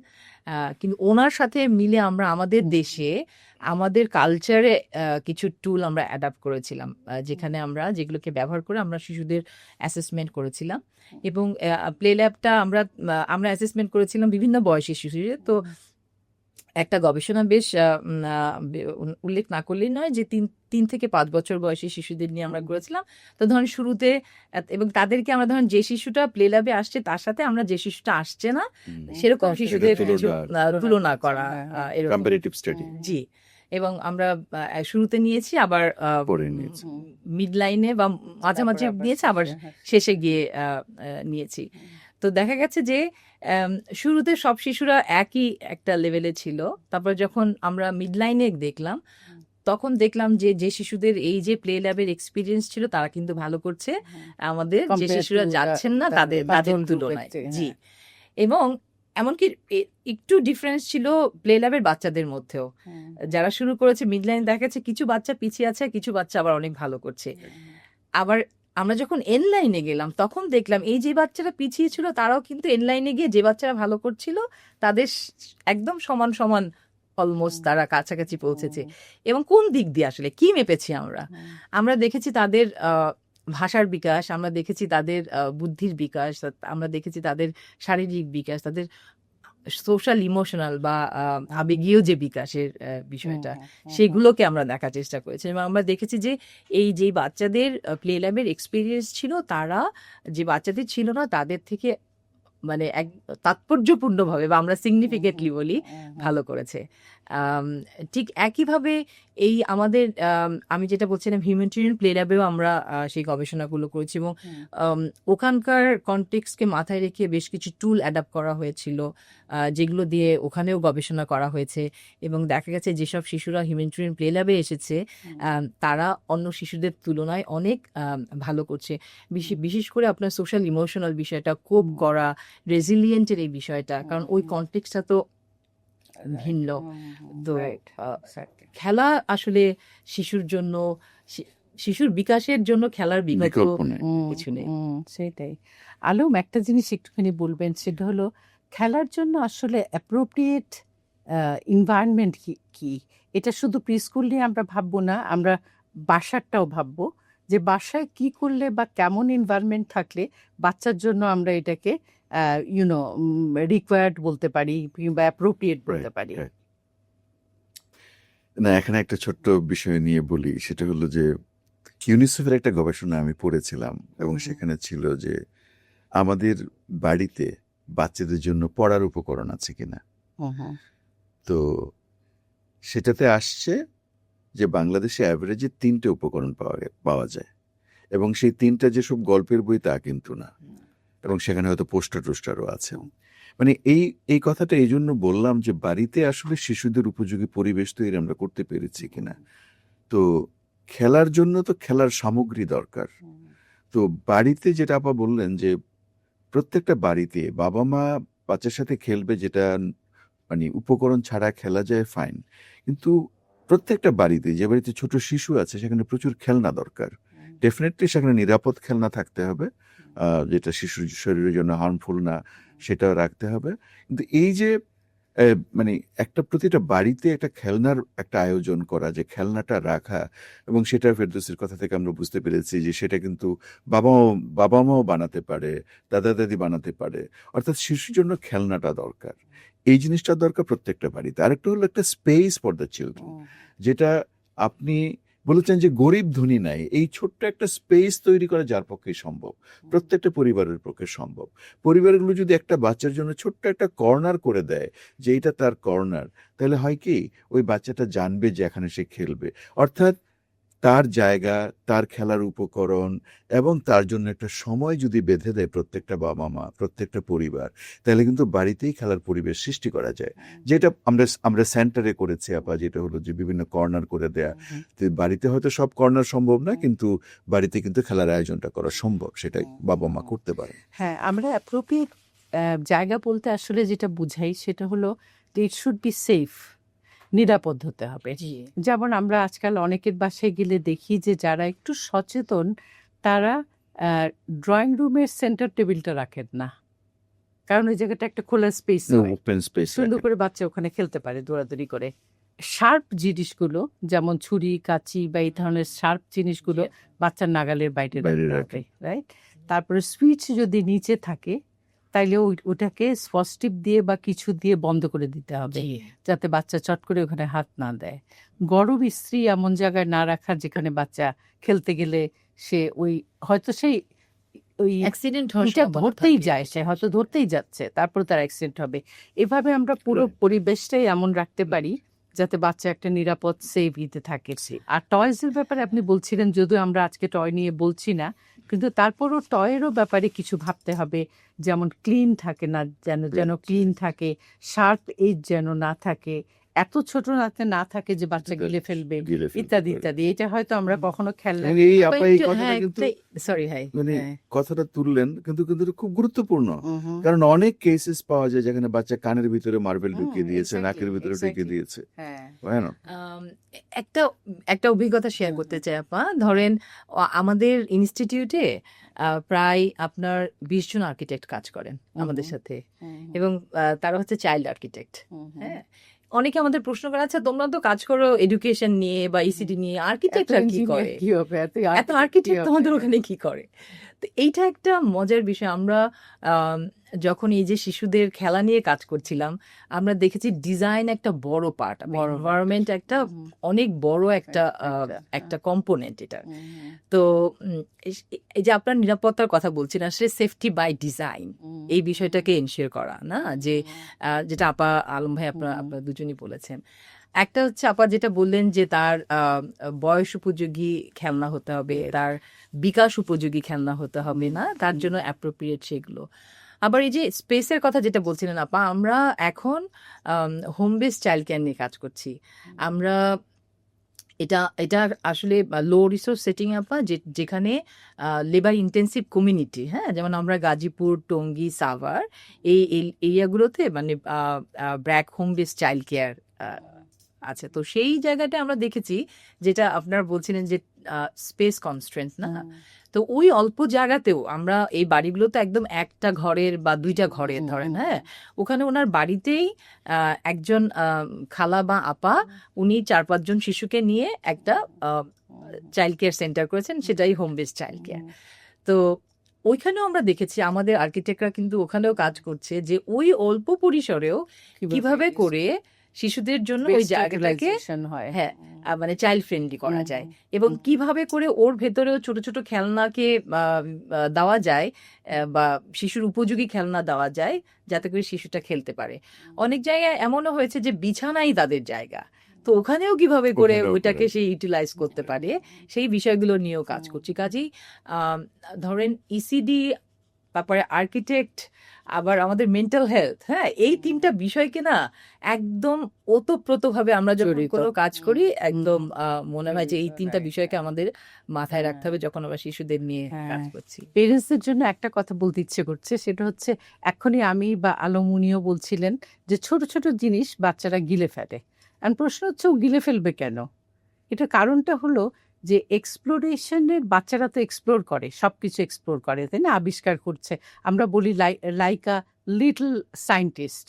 কিন্তু ওনার সাথে মিলে আমরা আমাদের দেশে আমাদের কালচারে কিছু টুল আমরা অ্যাডাপ্ট করেছিলাম, যেখানে আমরা যেগুলোকে ব্যবহার করে আমরা শিশুদের অ্যাসেসমেন্ট করেছিলাম। এবং প্লে ল্যাবটা আমরা অ্যাসেসমেন্ট করেছিলাম বিভিন্ন বয়সী শিশুদের। তো একটা গবেষণা বেশ উল্লেখ না করলেই নয় যে 3 থেকে 5 বছর বয়সী শিশুদের নিয়ে আমরা করেছিলাম। তো ধরেন শুরুতে এবং তাদেরকে আমরা ধরেন যে শিশুটা প্লে ল্যাবে আসছে তার সাথে আমরা যে শিশুটা আসছে না সেরকম শিশুদের তুলনা করা, কম্পারেটিভ স্টাডি। জি, এবং আমরা শুরুতে নিয়েছি, আবার মিড লাইনে বা মাঝামাঝি নিয়েছি, আবার শেষে গিয়ে নিয়েছি। তো দেখা গেছে যে শুরুতে সব শিশুরা একই একটা লেভেলে ছিল, তারপর যখন আমরা মিড লাইনে দেখলাম তখন দেখলাম যে যে শিশুদের এই যে প্লে ল্যাবের এক্সপিরিয়েন্স ছিল তারা কিন্তু ভালো করছে আমাদের যে শিশুরা যাচ্ছেন না তাদের তুলনায়। জি, এবং এমনকি একটু ডিফারেন্স ছিল প্লে ল্যাবের বাচ্চাদের মধ্যেও, যারা শুরু করেছে মিড লাইন দেখা যাচ্ছে কিছু বাচ্চা পিছিয়ে আছে, কিছু বাচ্চা আবার অনেক ভালো করছে। আবার আমরা যখন এন লাইনে গেলাম তখন দেখলাম এই যে বাচ্চারা পিছিয়ে ছিল তারাও কিন্তু এন লাইনে গিয়ে যে বাচ্চারা ভালো করছিল তাদের একদম সমান সমান অলমোস্ট তারা কাছাকাছি পৌঁছেছে। এবং কোন দিক দিয়ে আসলে কি মেপেছি আমরা দেখেছি তাদের ভাষার বিকাশ, আমরা দেখেছি তাদের বুদ্ধির বিকাশ, আমরা দেখেছি তাদের শারীরিক বিকাশ, তাদের সোশ্যাল ইমোশনাল বা আবেগীয় যে বিকাশের বিষয়টা সেগুলোকে আমরা দেখার চেষ্টা করেছি। এবং আমরা দেখেছি যে এই যে বাচ্চাদের প্লে ল্যাবের এক্সপিরিয়েন্স ছিল তারা যে বাচ্চাদের ছিল না তাদের থেকে মানে এক তাৎপর্যপূর্ণভাবে বা আমরা সিগনিফিকেন্টলি বলি ভালো করেছে। ঠিক একইভাবে এই আমাদের আমি যেটা বলছিলাম হিউম্যানিটেরিয়ান প্লে ল্যাবেও আমরা সেই গবেষণাগুলো করেছি এবং ওখানকার কনটেক্সটকে মাথায় রেখে বেশ কিছু টুল অ্যাডাপ্ট করা হয়েছিল যেগুলো দিয়ে ওখানেও গবেষণা করা হয়েছে। এবং দেখা গেছে যেসব শিশুরা হিউম্যানিটেরিয়ান প্লে ল্যাবে এসেছে তারা অন্য শিশুদের তুলনায় অনেক ভালো করছে। বিশেষ করে আপনার সোশ্যাল ইমোশনাল বিষয়টা, কোপ করা, রেজিলিয়েন্টের এই বিষয়টা, কারণ ওই কনটেক্সটটা তো ভিন্ন। তো খেলা আসলে শিশুর জন্য, শিশুর বিকাশের জন্য খেলার বিকল্প কিছু নেই। সেটাই। আলম, একটা জিনিস একটুখানি বলবেন, সেটা হলো খেলার জন্য আসলে অ্যাপ্রোপ্রিয়েট এনভায়রনমেন্ট কি? এটা শুধু প্রি স্কুল নিয়ে আমরা ভাববো না, আমরা বাসারটাও ভাববো যে বাসায় কি করলে বা কেমন এনভায়রনমেন্ট থাকলে বাচ্চার জন্য আমরা এটাকে রিকোয়ার্ড বলতে পারি কিংবা অ্যাপ্রোপ্রিয়েট বলতে পারি। না, এখানে একটা ছোট্ট বিষয় নিয়ে বলি, সেটা হলো যে ইউনিসেফের একটা গবেষণা আমি পড়েছিলাম এবং সেখানে ছিল যে আমাদের বাড়িতে বাচ্চাদের জন্য পড়ার উপকরণ আছে কিনা। তো সেটাতে আসছে যে বাংলাদেশে অ্যাভারেজে 3টে উপকরণ পাওয়া যায় এবং সেই 3টা যেসব গল্পের বই তা কিন্তু না, এবং সেখানে হয়তো পোস্টারও আছে। মানে এই কথাটা এই জন্য বললাম যে বাড়িতে আসলে শিশুদের উপযোগী পরিবেশ তৈরি আমরা করতে পেরেছি কিনা। তো খেলার জন্য তো খেলার সামগ্রী দরকার। তো বাড়িতে যেটা আপা বললেন যে প্রত্যেকটা বাড়িতে বাবা মা বাচ্চার সাথে খেলবে, যেটা মানে উপকরণ ছাড়া খেলা যায়, ফাইন, কিন্তু প্রত্যেকটা বাড়িতে, যে বাড়িতে ছোট শিশু আছে সেখানে প্রচুর খেলনা দরকার। ডেফিনেটলি সেখানে নিরাপদ খেলনা থাকতে হবে, যেটা শিশুর শরীরের জন্য হার্মফুল না, সেটাও রাখতে হবে। কিন্তু এই যে মানে একটা প্রতিটা বাড়িতে একটা খেলনার একটা আয়োজন করা, যে খেলনাটা রাখা, এবং সেটা ফেরদৌসীর কথা থেকে আমরা বুঝতে পেরেছি যে সেটা কিন্তু বাবা মাও বানাতে পারে, দাদা দাদি বানাতে পারে, অর্থাৎ শিশুর জন্য খেলনাটা দরকার। এই জিনিসটা দরকার প্রত্যেকটা বাড়িতে। আরেকটা হলো একটা স্পেস ফর দ্য চিলড্রেন, যেটা আপনি বলেছেন যে গরিব ধনী নাই, এই ছোট্ট একটা স্পেস তৈরি করা যার পক্ষে সম্ভব, প্রত্যেকটা পরিবারের পক্ষে সম্ভব। পরিবারগুলো যদি একটা বাচ্চার জন্য ছোট্ট একটা কর্নার করে দেয়, যে এটা তার কর্নার, তাহলে হয় কি ওই বাচ্চাটা জানবে যে এখানে সে খেলবে, অর্থাৎ তার জায়গা, তার খেলার উপকরণ এবং তার জন্য একটা সময় যদি বেঁধে দেয় প্রত্যেকটা বাবা মা, প্রত্যেকটা পরিবার, তাহলে কিন্তু বাড়িতেই খেলার পরিবেশ সৃষ্টি করা যায়। যেটা আমরা সেন্টারে করেছি আপা, যেটা হলো যে বিভিন্ন কর্নার করে দেয়া। তো বাড়িতে হয়তো সব কর্নার সম্ভব না, কিন্তু বাড়িতে কিন্তু খেলার আয়োজনটা করা সম্ভব, সেটাই বাবা মা করতে পারে। হ্যাঁ, আমরা অ্যাপ্রোপ্রিয়েট জায়গা বলতে আসলে যেটা বুঝাই সেটা হলো ইট শুড বি সেফ, নিরাপদ হতে হবে। যেমন আমরা আজকাল অনেকের বাসায় গেলে দেখি যে যারা একটু সচেতন তারা ড্রয়িং রুমের সেন্টার টেবিলটা রাখেন না, কারণ ওই জায়গাটা একটা খোলা স্পেস, ওপেন স্পেস, সুন্দর করে বাচ্চা ওখানে খেলতে পারে দৌড়াদৌড়ি করে। শার্প জিনিসগুলো যেমন ছুরি কাঁচি বা এই ধরনের শার্প জিনিসগুলো বাচ্চার নাগালের বাইরে রাখতে হবে, রাইট? তারপরে সুইচ যদি নিচে থাকে তাইলে ওটাকে স্পস্টিপ দিয়ে বা কিছু দিয়ে বন্ধ করে দিতে হবে, যাতে বাচ্চা চট করে ওখানে হাত না দেয়। গরম ইস্ত্রি এমন জায়গায় না রাখার যেখানে বাচ্চা খেলতে গেলে সে হয়তো সেই ওই অ্যাক্সিডেন্ট ধরতেই যায়, সে হয়তো ধরতেই যাচ্ছে, তারপর তার অ্যাক্সিডেন্ট হবে। এভাবে আমরা পুরো পরিবেশটাই এমন রাখতে পারি যাতে বাচ্চা একটা নিরাপদ সেফ ইতে থাকে। আর টয়েসের ব্যাপারে আপনি বলছিলেন, যদিও আমরা আজকে টয় নিয়ে বলছি না, কিন্তু তারপরও টয়েরও ব্যাপারে কিছু ভাবতে হবে, যেমন ক্লিন থাকে না, যেন ক্লিন থাকে, শার্প এজ যেন না থাকে, এত ছোট যাতে না থাকে যে বাচ্চা গিলে ফেলবে, ইত্যাদি ইত্যাদি। এটা হয়তো আমরা কখনো খেলনা কথাটা তুললেন, কিন্তু খুব গুরুত্বপূর্ণ, কারণ অনেক কেসেস পাওয়া যায় যেখানে বাচ্চা কানের ভিতরে মার্বেল ঢুকিয়ে দিয়েছে, নাকের ভিতরে ঢুকিয়ে দিয়েছে। একটা অভিজ্ঞতা শেয়ার করতে চাই আপা। ধরেন আমাদের ইনস্টিটিউটে প্রায় আপনার 20 জন আর্কিটেক্ট কাজ করেন আমাদের সাথে, এবং তারা হচ্ছে চাইল্ড আর্কিটেক্ট। হ্যাঁ, অনেকে আমাদের প্রশ্ন করে, আচ্ছা তোমরা তো কাজ করো এডুকেশন নিয়ে বা ইসিডি নিয়ে, আর্কিটেক্টরা কি করে, এত আর্কিটেক্ট তোমাদের ওখানে কি করে? তো এইটা একটা মজার বিষয়। আমরা যখন এই যে শিশুদের খেলা নিয়ে কাজ করছিলাম, আমরা দেখেছি ডিজাইন একটা বড় পার্ট, এনভায়রনমেন্ট একটা অনেক বড় একটা কম্পোনেন্ট এটা। তো এই যে আপনার নিরাপত্তার কথা বলছিলেন, আসলে সেফটি বাই ডিজাইন, এই বিষয়টাকে এনশিওর করা না, যে যেটা আপা আলম ভাই আপনারা দুজনই বলেছেন। একটা হচ্ছে আপা যেটা বললেন যে তার বয়স উপযোগী খেলনা হতে হবে, তার বিকাশ উপযোগী খেলনা হতে হবে, না তার জন্য অ্যাপ্রোপ্রিয়েট সেগুলো। আবার এই যে স্পেসের কথা যেটা বলছিলেন আপা, আমরা এখন হোম বেস চাইল্ড কেয়ার নিয়ে কাজ করছি। আমরা এটা আসলে লো রিসোর্স সেটিং আপা, যেখানে লেবার ইন্টেন্সিভ কমিউনিটি, হ্যাঁ, যেমন আমরা গাজীপুর, টঙ্গী, সাভার এই এরিয়াগুলোতে মানে BRAC home base child care আছে। তো সেই জায়গাটা আমরা দেখেছি, যেটা আপনারা বলছিলেন যে স্পেস কনস্ট্রেন্ট না, তো ওই অল্প জায়গাতেও আমরা এই বাড়িগুলোতে একদম একটা ঘরের বা দুইটা ঘরের ধরেন, হ্যাঁ, ওখানে ওনার বাড়িতেই একজন খালা বা আপা, উনি 4-5 জন শিশুকে নিয়ে একটা চাইল্ড কেয়ার সেন্টার করেছেন, সেটাই হোম বেস চাইল্ড কেয়ার। তো ওইখানেও আমরা দেখেছি আমাদের আর্কিটেক্টরা কিন্তু ওখানেও কাজ করছে, যে ওই অল্প পরিসরেও কিভাবে করে শিশুদের জন্য ওই জায়গাটাকে হ্যাঁ মানে চাইল্ড ফ্রেন্ডলি করা যায়, এবং কিভাবে করে ওর ভেতরেও ছোট ছোট খেলনাকে দেওয়া যায় বা শিশুর উপযোগী খেলনা দেওয়া যায়, যাতে করে শিশুটা খেলতে পারে। অনেক জায়গায় এমনও হয়েছে যে বিছানাই তাদের জায়গা, তো ওখানেও কিভাবে করে ওইটাকে সে ইউটিলাইজ করতে পারে, সেই বিষয়গুলো নিয়েও কাজ করছি। কাজেই ধরেন ইসিডি তারপরে আর্কিটেক্ট, আবার আমাদের মেন্টাল হেলথ, হ্যাঁ, এই তিনটা বিষয়কে না একদম ওতপ্রোতভাবে আমরা যখন জড়িত। কোনো কাজ করি একদম হুম। মনে হয় যে এই তিনটা Right, বিষয়কে right. আমাদের মাথায় হ্যাঁ। রাখতে হবে যখন আমরা শিশুদের নিয়ে কাজ হ্যাঁ। করছি। পেরেন্টসদের জন্য একটা কথা বলতে ইচ্ছে করছে, সেটা হচ্ছে এখনই আমি বা আলমুনিও বলছিলেন যে ছোট ছোট জিনিস বাচ্চারা গিলে ফেলে। আর প্রশ্ন হচ্ছে ও গিলে ফেলবে কেন? এটা কারণটা হলো যে এক্সপ্লোরেশনের বাচ্চারা তো এক্সপ্লোর করে, সবকিছু এক্সপ্লোর করে, তাই না? আবিষ্কার করছে। আমরা বলি লাইক আ লিটল সায়েন্টিস্ট,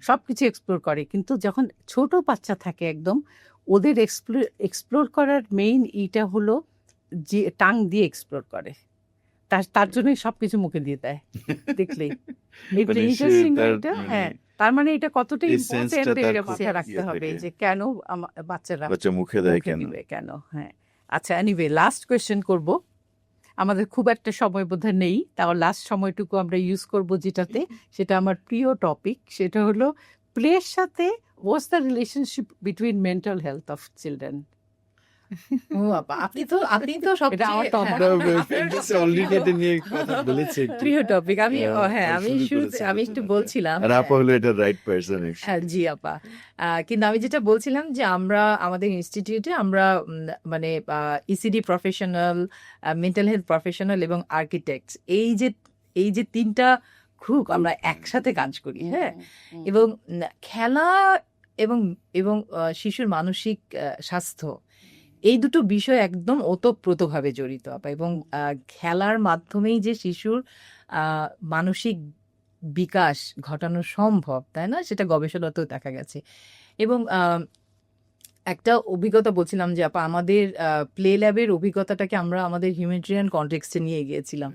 সবকিছু এক্সপ্লোর করে। কিন্তু যখন ছোট বাচ্চা থাকে একদম, ওদের এক্সপ্লোর করার মেইন ইটা হলো যে টাং দিয়ে এক্সপ্লোর করে। তার জন্যই সবকিছু মুখে দিয়ে দেয় দেখলেই। এটা মানে সে ইন্টারেস্টিং না তার এটা? মানে হ্যাঁ, তার মানে এটা কতটা এই ইম্পর্টেন্ট সেন্সটা তার এটা খুব মাথায় রাখতে ইয়ে হবে থাকে। যে কেন বাচ্চারা বাচ্চা মুখে দেয় মুখে কেন? দিবে কেন? হ্যাঁ। আচ্ছা, এনিওয়ে লাস্ট কোয়েশ্চেন করব। আমাদের খুব একটা সময় বোধহয় নেই, তাও লাস্ট সময়টুকু আমরা ইউজ করব যেটাতে, সেটা আমার প্রিয় টপিক, সেটা হলো প্লের সাথে what's the relationship between mental health of children? ও বাবা, আপনি তো এটা আমার সবচেয়ে topic। আমরা ফ্যান্টাসি অলরেডি এটা নিয়ে কথা বলেছি একটু। প্রিয় টপিক। আমি হ্যাঁ, আমি শুরু শুরুতে করেছি আমি একটু আলোচনাটা। বলছিলাম, আর আপা হলো এটা রাইট পারসন। হ্যাঁ জি আপা। কিন্তু আমি যেটা বলছিলাম যে আমরা আমাদের ইনস্টিটিউটে আমরা মানে ECD professional, mental health professional এবং আর্কিটেক্টস, এই যে তিনটা গ্রুপ আমরা একসাথে কাজ করি, হ্যাঁ। এবং খেলা এবং এবং শিশুর মানসিক স্বাস্থ্য, এই দুটো বিষয় একদম ওতপ্রোতভাবে জড়িত আপা। এবং খেলার মাধ্যমেই যে শিশুর মানসিক বিকাশ ঘটানো সম্ভব, তাই না? সেটা গবেষণাতেও দেখা গেছে। এবং একটা অভিজ্ঞতা বলছিলাম যে আপা, আমাদের প্লে ল্যাবের অভিজ্ঞতাটাকে আমরা আমাদের হিউম্যানিটেরিয়ান কনটেক্সটে নিয়ে গিয়েছিলাম,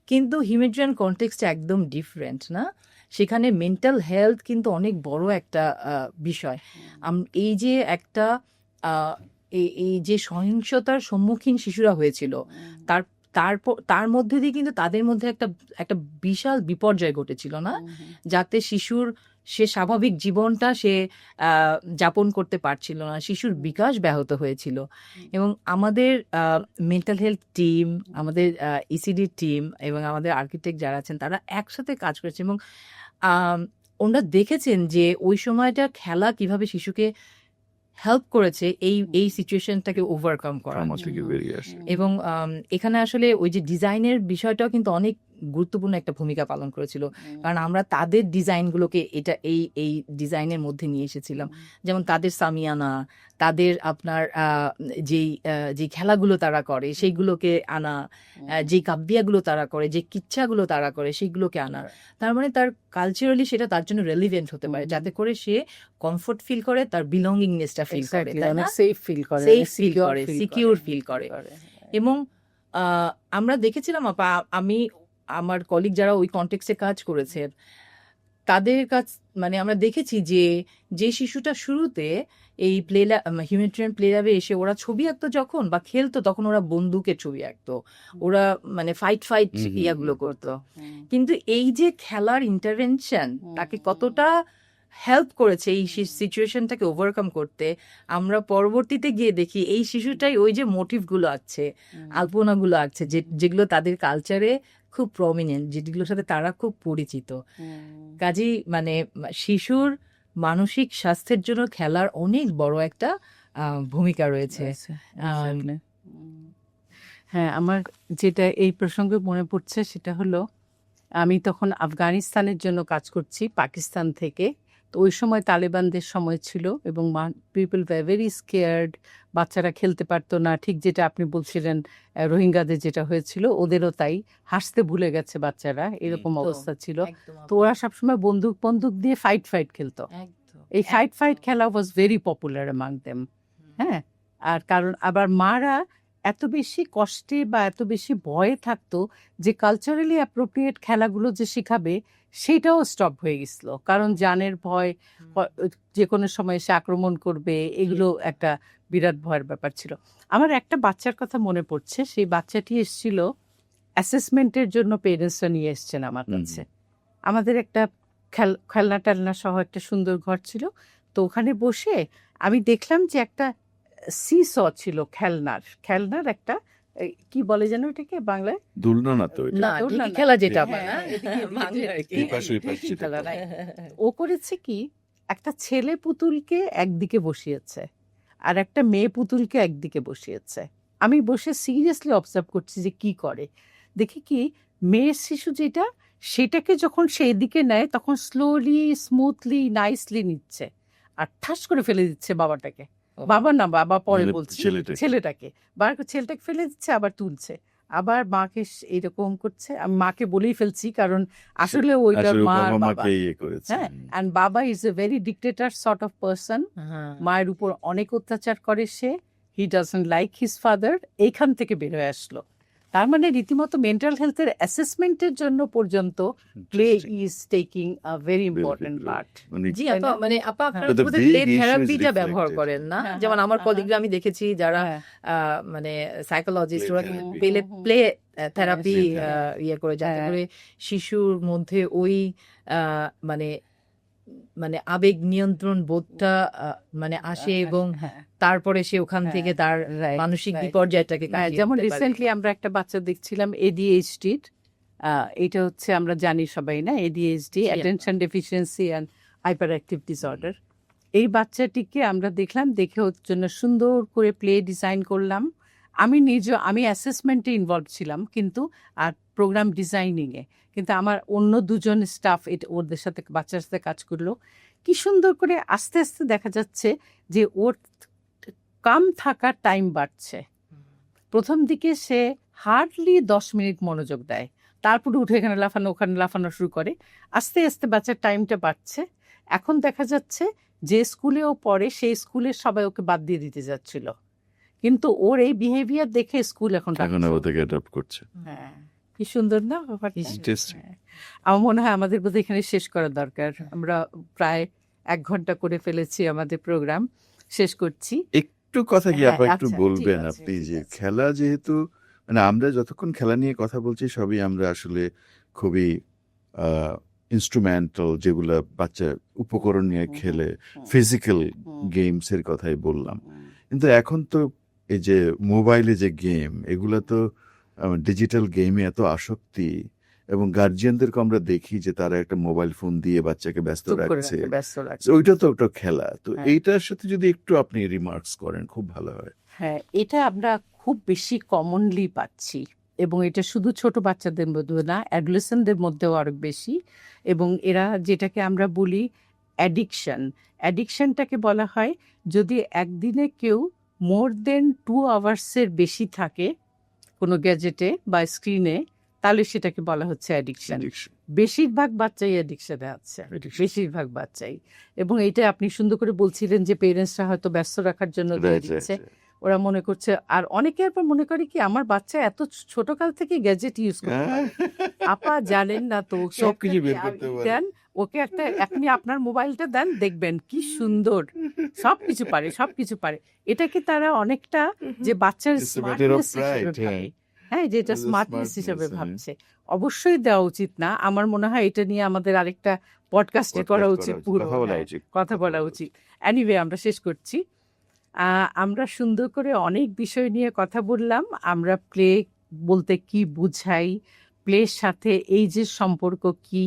কিন্তু হিউম্যানিটেরিয়ান কনটেক্সট একদম ডিফারেন্ট না। সেখানে মেন্টাল হেলথ কিন্তু অনেক বড় একটা বিষয়। এই যে একটা এই যে সহিংসতার সম্মুখীন শিশুরা হয়েছিল, তার মধ্যে দিয়ে কিন্তু তাদের মধ্যে একটা বিশাল বিপর্যয় ঘটেছিল না, যাতে সে স্বাভাবিক জীবনটা সে যাপন করতে পারছিল না, শিশুর বিকাশ ব্যাহত হয়েছিল। এবং আমাদের মেন্টাল হেলথ টিম, আমাদের ইসিডি টিম এবং আমাদের আর্কিটেক্ট যারা আছেন তারা একসাথে কাজ করেছে, এবং ওনারা দেখেছেন যে ওই সময়টা খেলা কিভাবে শিশুকে হেল্প করেছে এই সিচুয়েশনটাকে ওভারকাম করার ট্রমা জন্য। থেকে বেরিয়ে আসে। এবং এখানে আসলে ওই যে ডিজাইনের বিষয়টাও কিন্তু অনেক গুরুত্বপূর্ণ একটা ভূমিকা পালন করেছিল, কারণ আমরা তাদের ডিজাইনগুলোকে এই ডিজাইনের মধ্যে নিয়ে এসেছিলাম। যেমন তাদের সামিয়ানা, তাদের আপনার যে খেলাগুলো তারা করে সেইগুলোকে আনা, যে কাব্যাগুলো তারা করে, যে কিচ্ছাগুলো তারা করে সেইগুলোকে আনা। তার মানে তার কালচারালি সেটা তার জন্য রেলিভেন্ট হতে পারে, যাতে করে সে কমফোর্ট ফিল করে, তার বিলঙ্গিংনেসটা ফিল করে, তাই না? সেফ ফিল করে, সেফ ফিল করে, সিকিউর ফিল করে। এবং আমরা দেখেছিলাম আপা, আমার কলিগ যারা ওই কনটেক্সটে কাজ করেছে, তাদের মানে আমরা দেখেছি যে শিশুটা শুরুতে এই হিউম্যানিটেরিয়ান প্লে ল্যাবে এসে ওরা ছবি আঁকতো যখন বা খেলতো, তখন ওরা বন্দুকের ছবি আঁকতো, ওরা মানে ফাইট ইয়াগুলো করতো। কিন্তু এই যে খেলার ইন্টারভেনশন তাকে কতটা হেল্প করেছে এই সিচুয়েশনটাকে ওভারকাম করতে, আমরা পরবর্তীতে গিয়ে দেখি এই শিশুটাই ওই যে মোটিভগুলো আছে, আলপনাগুলো আছে, যেগুলো তাদের কালচারে খুব প্রমিনেন্ট, যেগুলোর সাথে তারা খুব পরিচিত। কাজেই মানে শিশুর মানসিক স্বাস্থ্যের জন্য খেলার অনেক বড় একটা ভূমিকা রয়েছে। হ্যাঁ, আমার যেটা এই প্রসঙ্গে মনে পড়ছে সেটা হলো, আমি তখন আফগানিস্তানের জন্য কাজ করছি পাকিস্তান থেকে। তো ওই সময় তালেবানদের সময় ছিল এবং পিপল ওয়্যার ভেরি স্কেয়ার্ড, বাচ্চারা খেলতে পারতো না, ঠিক যেটা আপনি বলছিলেন রোহিঙ্গাদের যেটা হয়েছিল, ওদেরও তাই, হাসতে ভুলে গেছে বাচ্চারা, এরকম অবস্থা ছিল। তো ওরা সবসময় বন্দুক দিয়ে ফাইট খেলতো। এই ফাইট খেলা was very popular among them. হ্যাঁ, আর কারণ আবার মারা এত বেশি কষ্টে বা এত বেশি ভয়ে থাকতো যে কালচারালি অ্যাপ্রোপ্রিয়েট খেলাগুলো যে শেখাবে সেটাও স্টপ হয়ে গেছিল, কারণ জানের ভয়, যে কোনো সময় সে আক্রমণ করবে, এগুলো একটা বিরাট ভয়ের ব্যাপার ছিল। আমার একটা বাচ্চার কথা মনে পড়ছে, সেই বাচ্চাটি এসেছিল অ্যাসেসমেন্টের জন্য, পেরেন্টসরা নিয়ে এসছেন আমার কাছে। আমাদের একটা খেলনা টেলনা সহ একটা সুন্দর ঘর ছিল, তো ওখানে বসে আমি দেখলাম যে একটা সিস ছিল, খেলনার একটা কি বলে যেন এটাকে বাংলায়? দুলনা না তো এটা। না, দৌড় না, ঢেকি না। খেলা যেটা হ্যাঁ, না এদিকে বাংলা আর কি। এই পাশে ওই পাশে যেটা খেলা করে। নাই। ও করেছে কি, একটা ছেলে পুতুলকে একদিকে বসিয়েছে আর একটা মেয়ে পুতুলকে একদিকে বসিয়েছে। আমি বসে সিরিয়াসলি অবজার্ভ করছি যে কি করে। দেখি কি, মেয়ের শিশু যেটা, সেটাকে যখন সেই দিকে নেয় তখন স্লোলি স্মুথলি নাইসলি নিচ্ছে আর ঠাস করে ফেলে দিচ্ছে বাবাটাকে। বাবা না, বাবা পরে মানে বলছি, ছেলেটাকে। ছেলেটাকে ছেলেটাকে ফেলে দিচ্ছে, আবার তুলছে, আবার মাকে এরকম করছে। আমি মাকে বলেই ফেলছি, কারণ আসলে ওইটার আসলে মা আর বাবা বাবা। মাকে ইয়ে করেছে। হ্যাঁ, অ্যান্ড বাবা is a very dictator sort of person. হ্যাঁ। মায়ের উপর অনেক অত্যাচার করে সে। He doesn't like his father. এইখান থেকে বের হয়ে আসলো। তার মানে রীতিমতো মেন্টাল হেলথের অ্যাসেসমেন্টের জন্য পর্যন্ত play Interesting. Is taking a very Very, important very, part. মানে জি তাই আপা, না? মানে আপা আপনারা But the বোধহয় big প্লে issue is থেরাপিটা ব্যবহার reflected. করেন না? হ্যাঁ, যেমন হ্যাঁ, আমার হ্যাঁ, কলিগরা আমি দেখেছি যারা হ্যাঁ, মানে সাইকোলজিস্ট, Play ওরা therapy. প্লে হুম, প্লে থেরাপি Play therapy. ইয়ে করে, যাতে হ্যাঁ। করে শিশুর মধ্যে ওই মানে মানে আবেগ নিয়ন্ত্রণ বোধটা মানে আসে এবং হ্যাঁ, তারপরে সে ওখান হ্যাঁ, থেকে তার right, মানসিক right. বিপর্যয়টাকে হ্যাঁ, কাটিয়ে যেমন উঠতে পারে। রিসেন্টলি আমরা একটা বাচ্চা দেখছিলাম ADHD-র। এটা হচ্ছে আমরা জানি সবাই না, ADHD, G, attention deficiency and hyper active disorder. এই বাচ্চাটিকে আমরা দেখলাম, দেখে ওর জন্য সুন্দর করে প্লে ডিজাইন করলাম। আমি অ্যাসেসমেন্টে ইনভলভ ছিলাম, কিন্তু আর প্রোগ্রাম ডিজাইনিংয়ে, কিন্তু আমার অন্য দুজন স্টাফ ওদের সাথে, বাচ্চার সাথে কাজ করলো। কি সুন্দর করে আস্তে আস্তে দেখা যাচ্ছে যে ওর কাম থাকার টাইম বাড়ছে। প্রথম দিকে সে হার্ডলি 10 মিনিট মনোযোগ দেয়, তারপরে উঠে এখানে লাফানো ওখানে লাফানো শুরু করে। আস্তে আস্তে বাচ্চার টাইমটা বাড়ছে। এখন দেখা যাচ্ছে যে স্কুলে ও পড়ে সেই স্কুলের সবাই ওকে বাদ দিয়ে দিতে যাচ্ছিল, কিন্তু ওর এই বিহেভিয়ার দেখে স্কুল এখন এখন ডাকছে। আবার থেকে অ্যাডাপ্ট করছে। হ্যাঁ, কি সুন্দর না ব্যাপারটা? Interesting. হ্যাঁ। আমার মনে হয় আমাদের বোধহয় এখানে শেষ করা দরকার। আমরা প্রায় 1 ঘন্টা করে ফেলেছি, আমাদের প্রোগ্রাম শেষ করছি। একটু কথা কি হ্যাঁ, আপা একটু আচ্ছা, বলবেন ঠিক আছে, আপনি, ঠিক যে আছে। খেলা যেহেতু মানে আমরা যতক্ষণ খেলা নিয়ে কথা বলছি সবই আমরা আসলে খুবই ইনস্ট্রুমেন্টাল, যেগুলা বাচ্চা উপকরণ নিয়ে খেলে, ফিজিক্যাল গেমস এর কথাই বললাম। কিন্তু এখন তো এই যে মোবাইলে যে গেম, এগুলা তো ডিজিটাল গেমে এত আসক্তি, এবং গার্জিয়ানদেরকে আমরা দেখি যে তারা একটা মোবাইল ফোন দিয়ে বাচ্চাকে ব্যস্ত চুপ করে রাখছে। রাখে, ব্যস্ত রাখছে। ওইটা তো একটা খেলা। তো হ্যাঁ। এইটার সাথে যদি একটু আপনি রিমার্কস করেন খুব ভালো হয়। হ্যাঁ, এটা আমরা খুব বেশি কমনলি পাচ্ছি, এবং এটা শুধু ছোট বাচ্চাদের মধ্যে না, অ্যাডোলেসেন্টদের মধ্যেও আরো বেশি। এবং এরা যেটাকে আমরা বলি অ্যাডিকশনটাকে বলা হয় যদি একদিনে কেউ মোর দেন 2 আওয়ার্সের বেশি থাকে কোনো গ্যাজেটে বা স্ক্রিনে, তাহলে সেটাকে বলা হচ্ছে অ্যাডিকশন। Addiction. বেশিরভাগ বাচ্চাই অ্যাডিকশনে আছে, Addiction. বেশিরভাগ বাচ্চাই। এবং এটা আপনি সুন্দর করে বলছিলেন যে পেরেন্টসরা হয়তো ব্যস্ত রাখার জন্য দিয়ে Right, right, দিচ্ছে। right. ওরা মনে করছে, আর অনেকের পর মনে করে কি আমার বাচ্চা এত ছোটকাল থেকে গ্যাজেট ইউজ করতে পারে। আপা জানেন না তো, ওকে সবকিছু একটা বের করতে পারে। দেন, ওকে একটা, আপনি আপনার মোবাইলটা দেন, দেখবেন কি সুন্দর সবকিছু পারে, সবকিছু পারে। এটাকে তারা অনেকটা যে বাচ্চার It's a matter of smartness হিসেবে pride, ভাবে। হ্যাঁ, যে এটা It's a স্মার্টনেস smartness, হিসেবে হ্যাঁ। ভাবছে। অবশ্যই দেওয়া উচিত না। আমার মনে হয় এটা নিয়ে আমাদের আরেকটা পডকাস্টে করা উচিত, পুরো কথা বলা হ্যাঁ, উচিত। কথা বলা উচিত। এনিওয়ে, আমরা শেষ করছি। আমরা সুন্দর করে অনেক বিষয় নিয়ে কথা বললাম। আমরা প্লে বলতে কি বুঝাই, প্লের সাথে এই যে সম্পর্ক কি,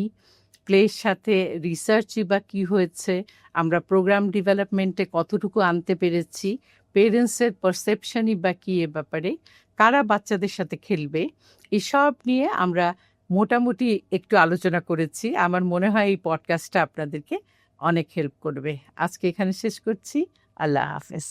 প্লের সাথে রিসার্চই বা কি হয়েছে, আমরা প্রোগ্রাম ডেভেলপমেন্টে কতটুকু আনতে পেরেছি, পেরেন্টসের পারসেপশনই বা কি এ ব্যাপারে, কারা বাচ্চাদের সাথে খেলবে, এসব নিয়ে আমরা মোটামুটি একটু আলোচনা করেছি। আমার মনে হয় এই পডকাস্টটা আপনাদেরকে অনেক হেল্প করবে। আজকে এখানে শেষ করছি। আল্লাহ হাফেজ।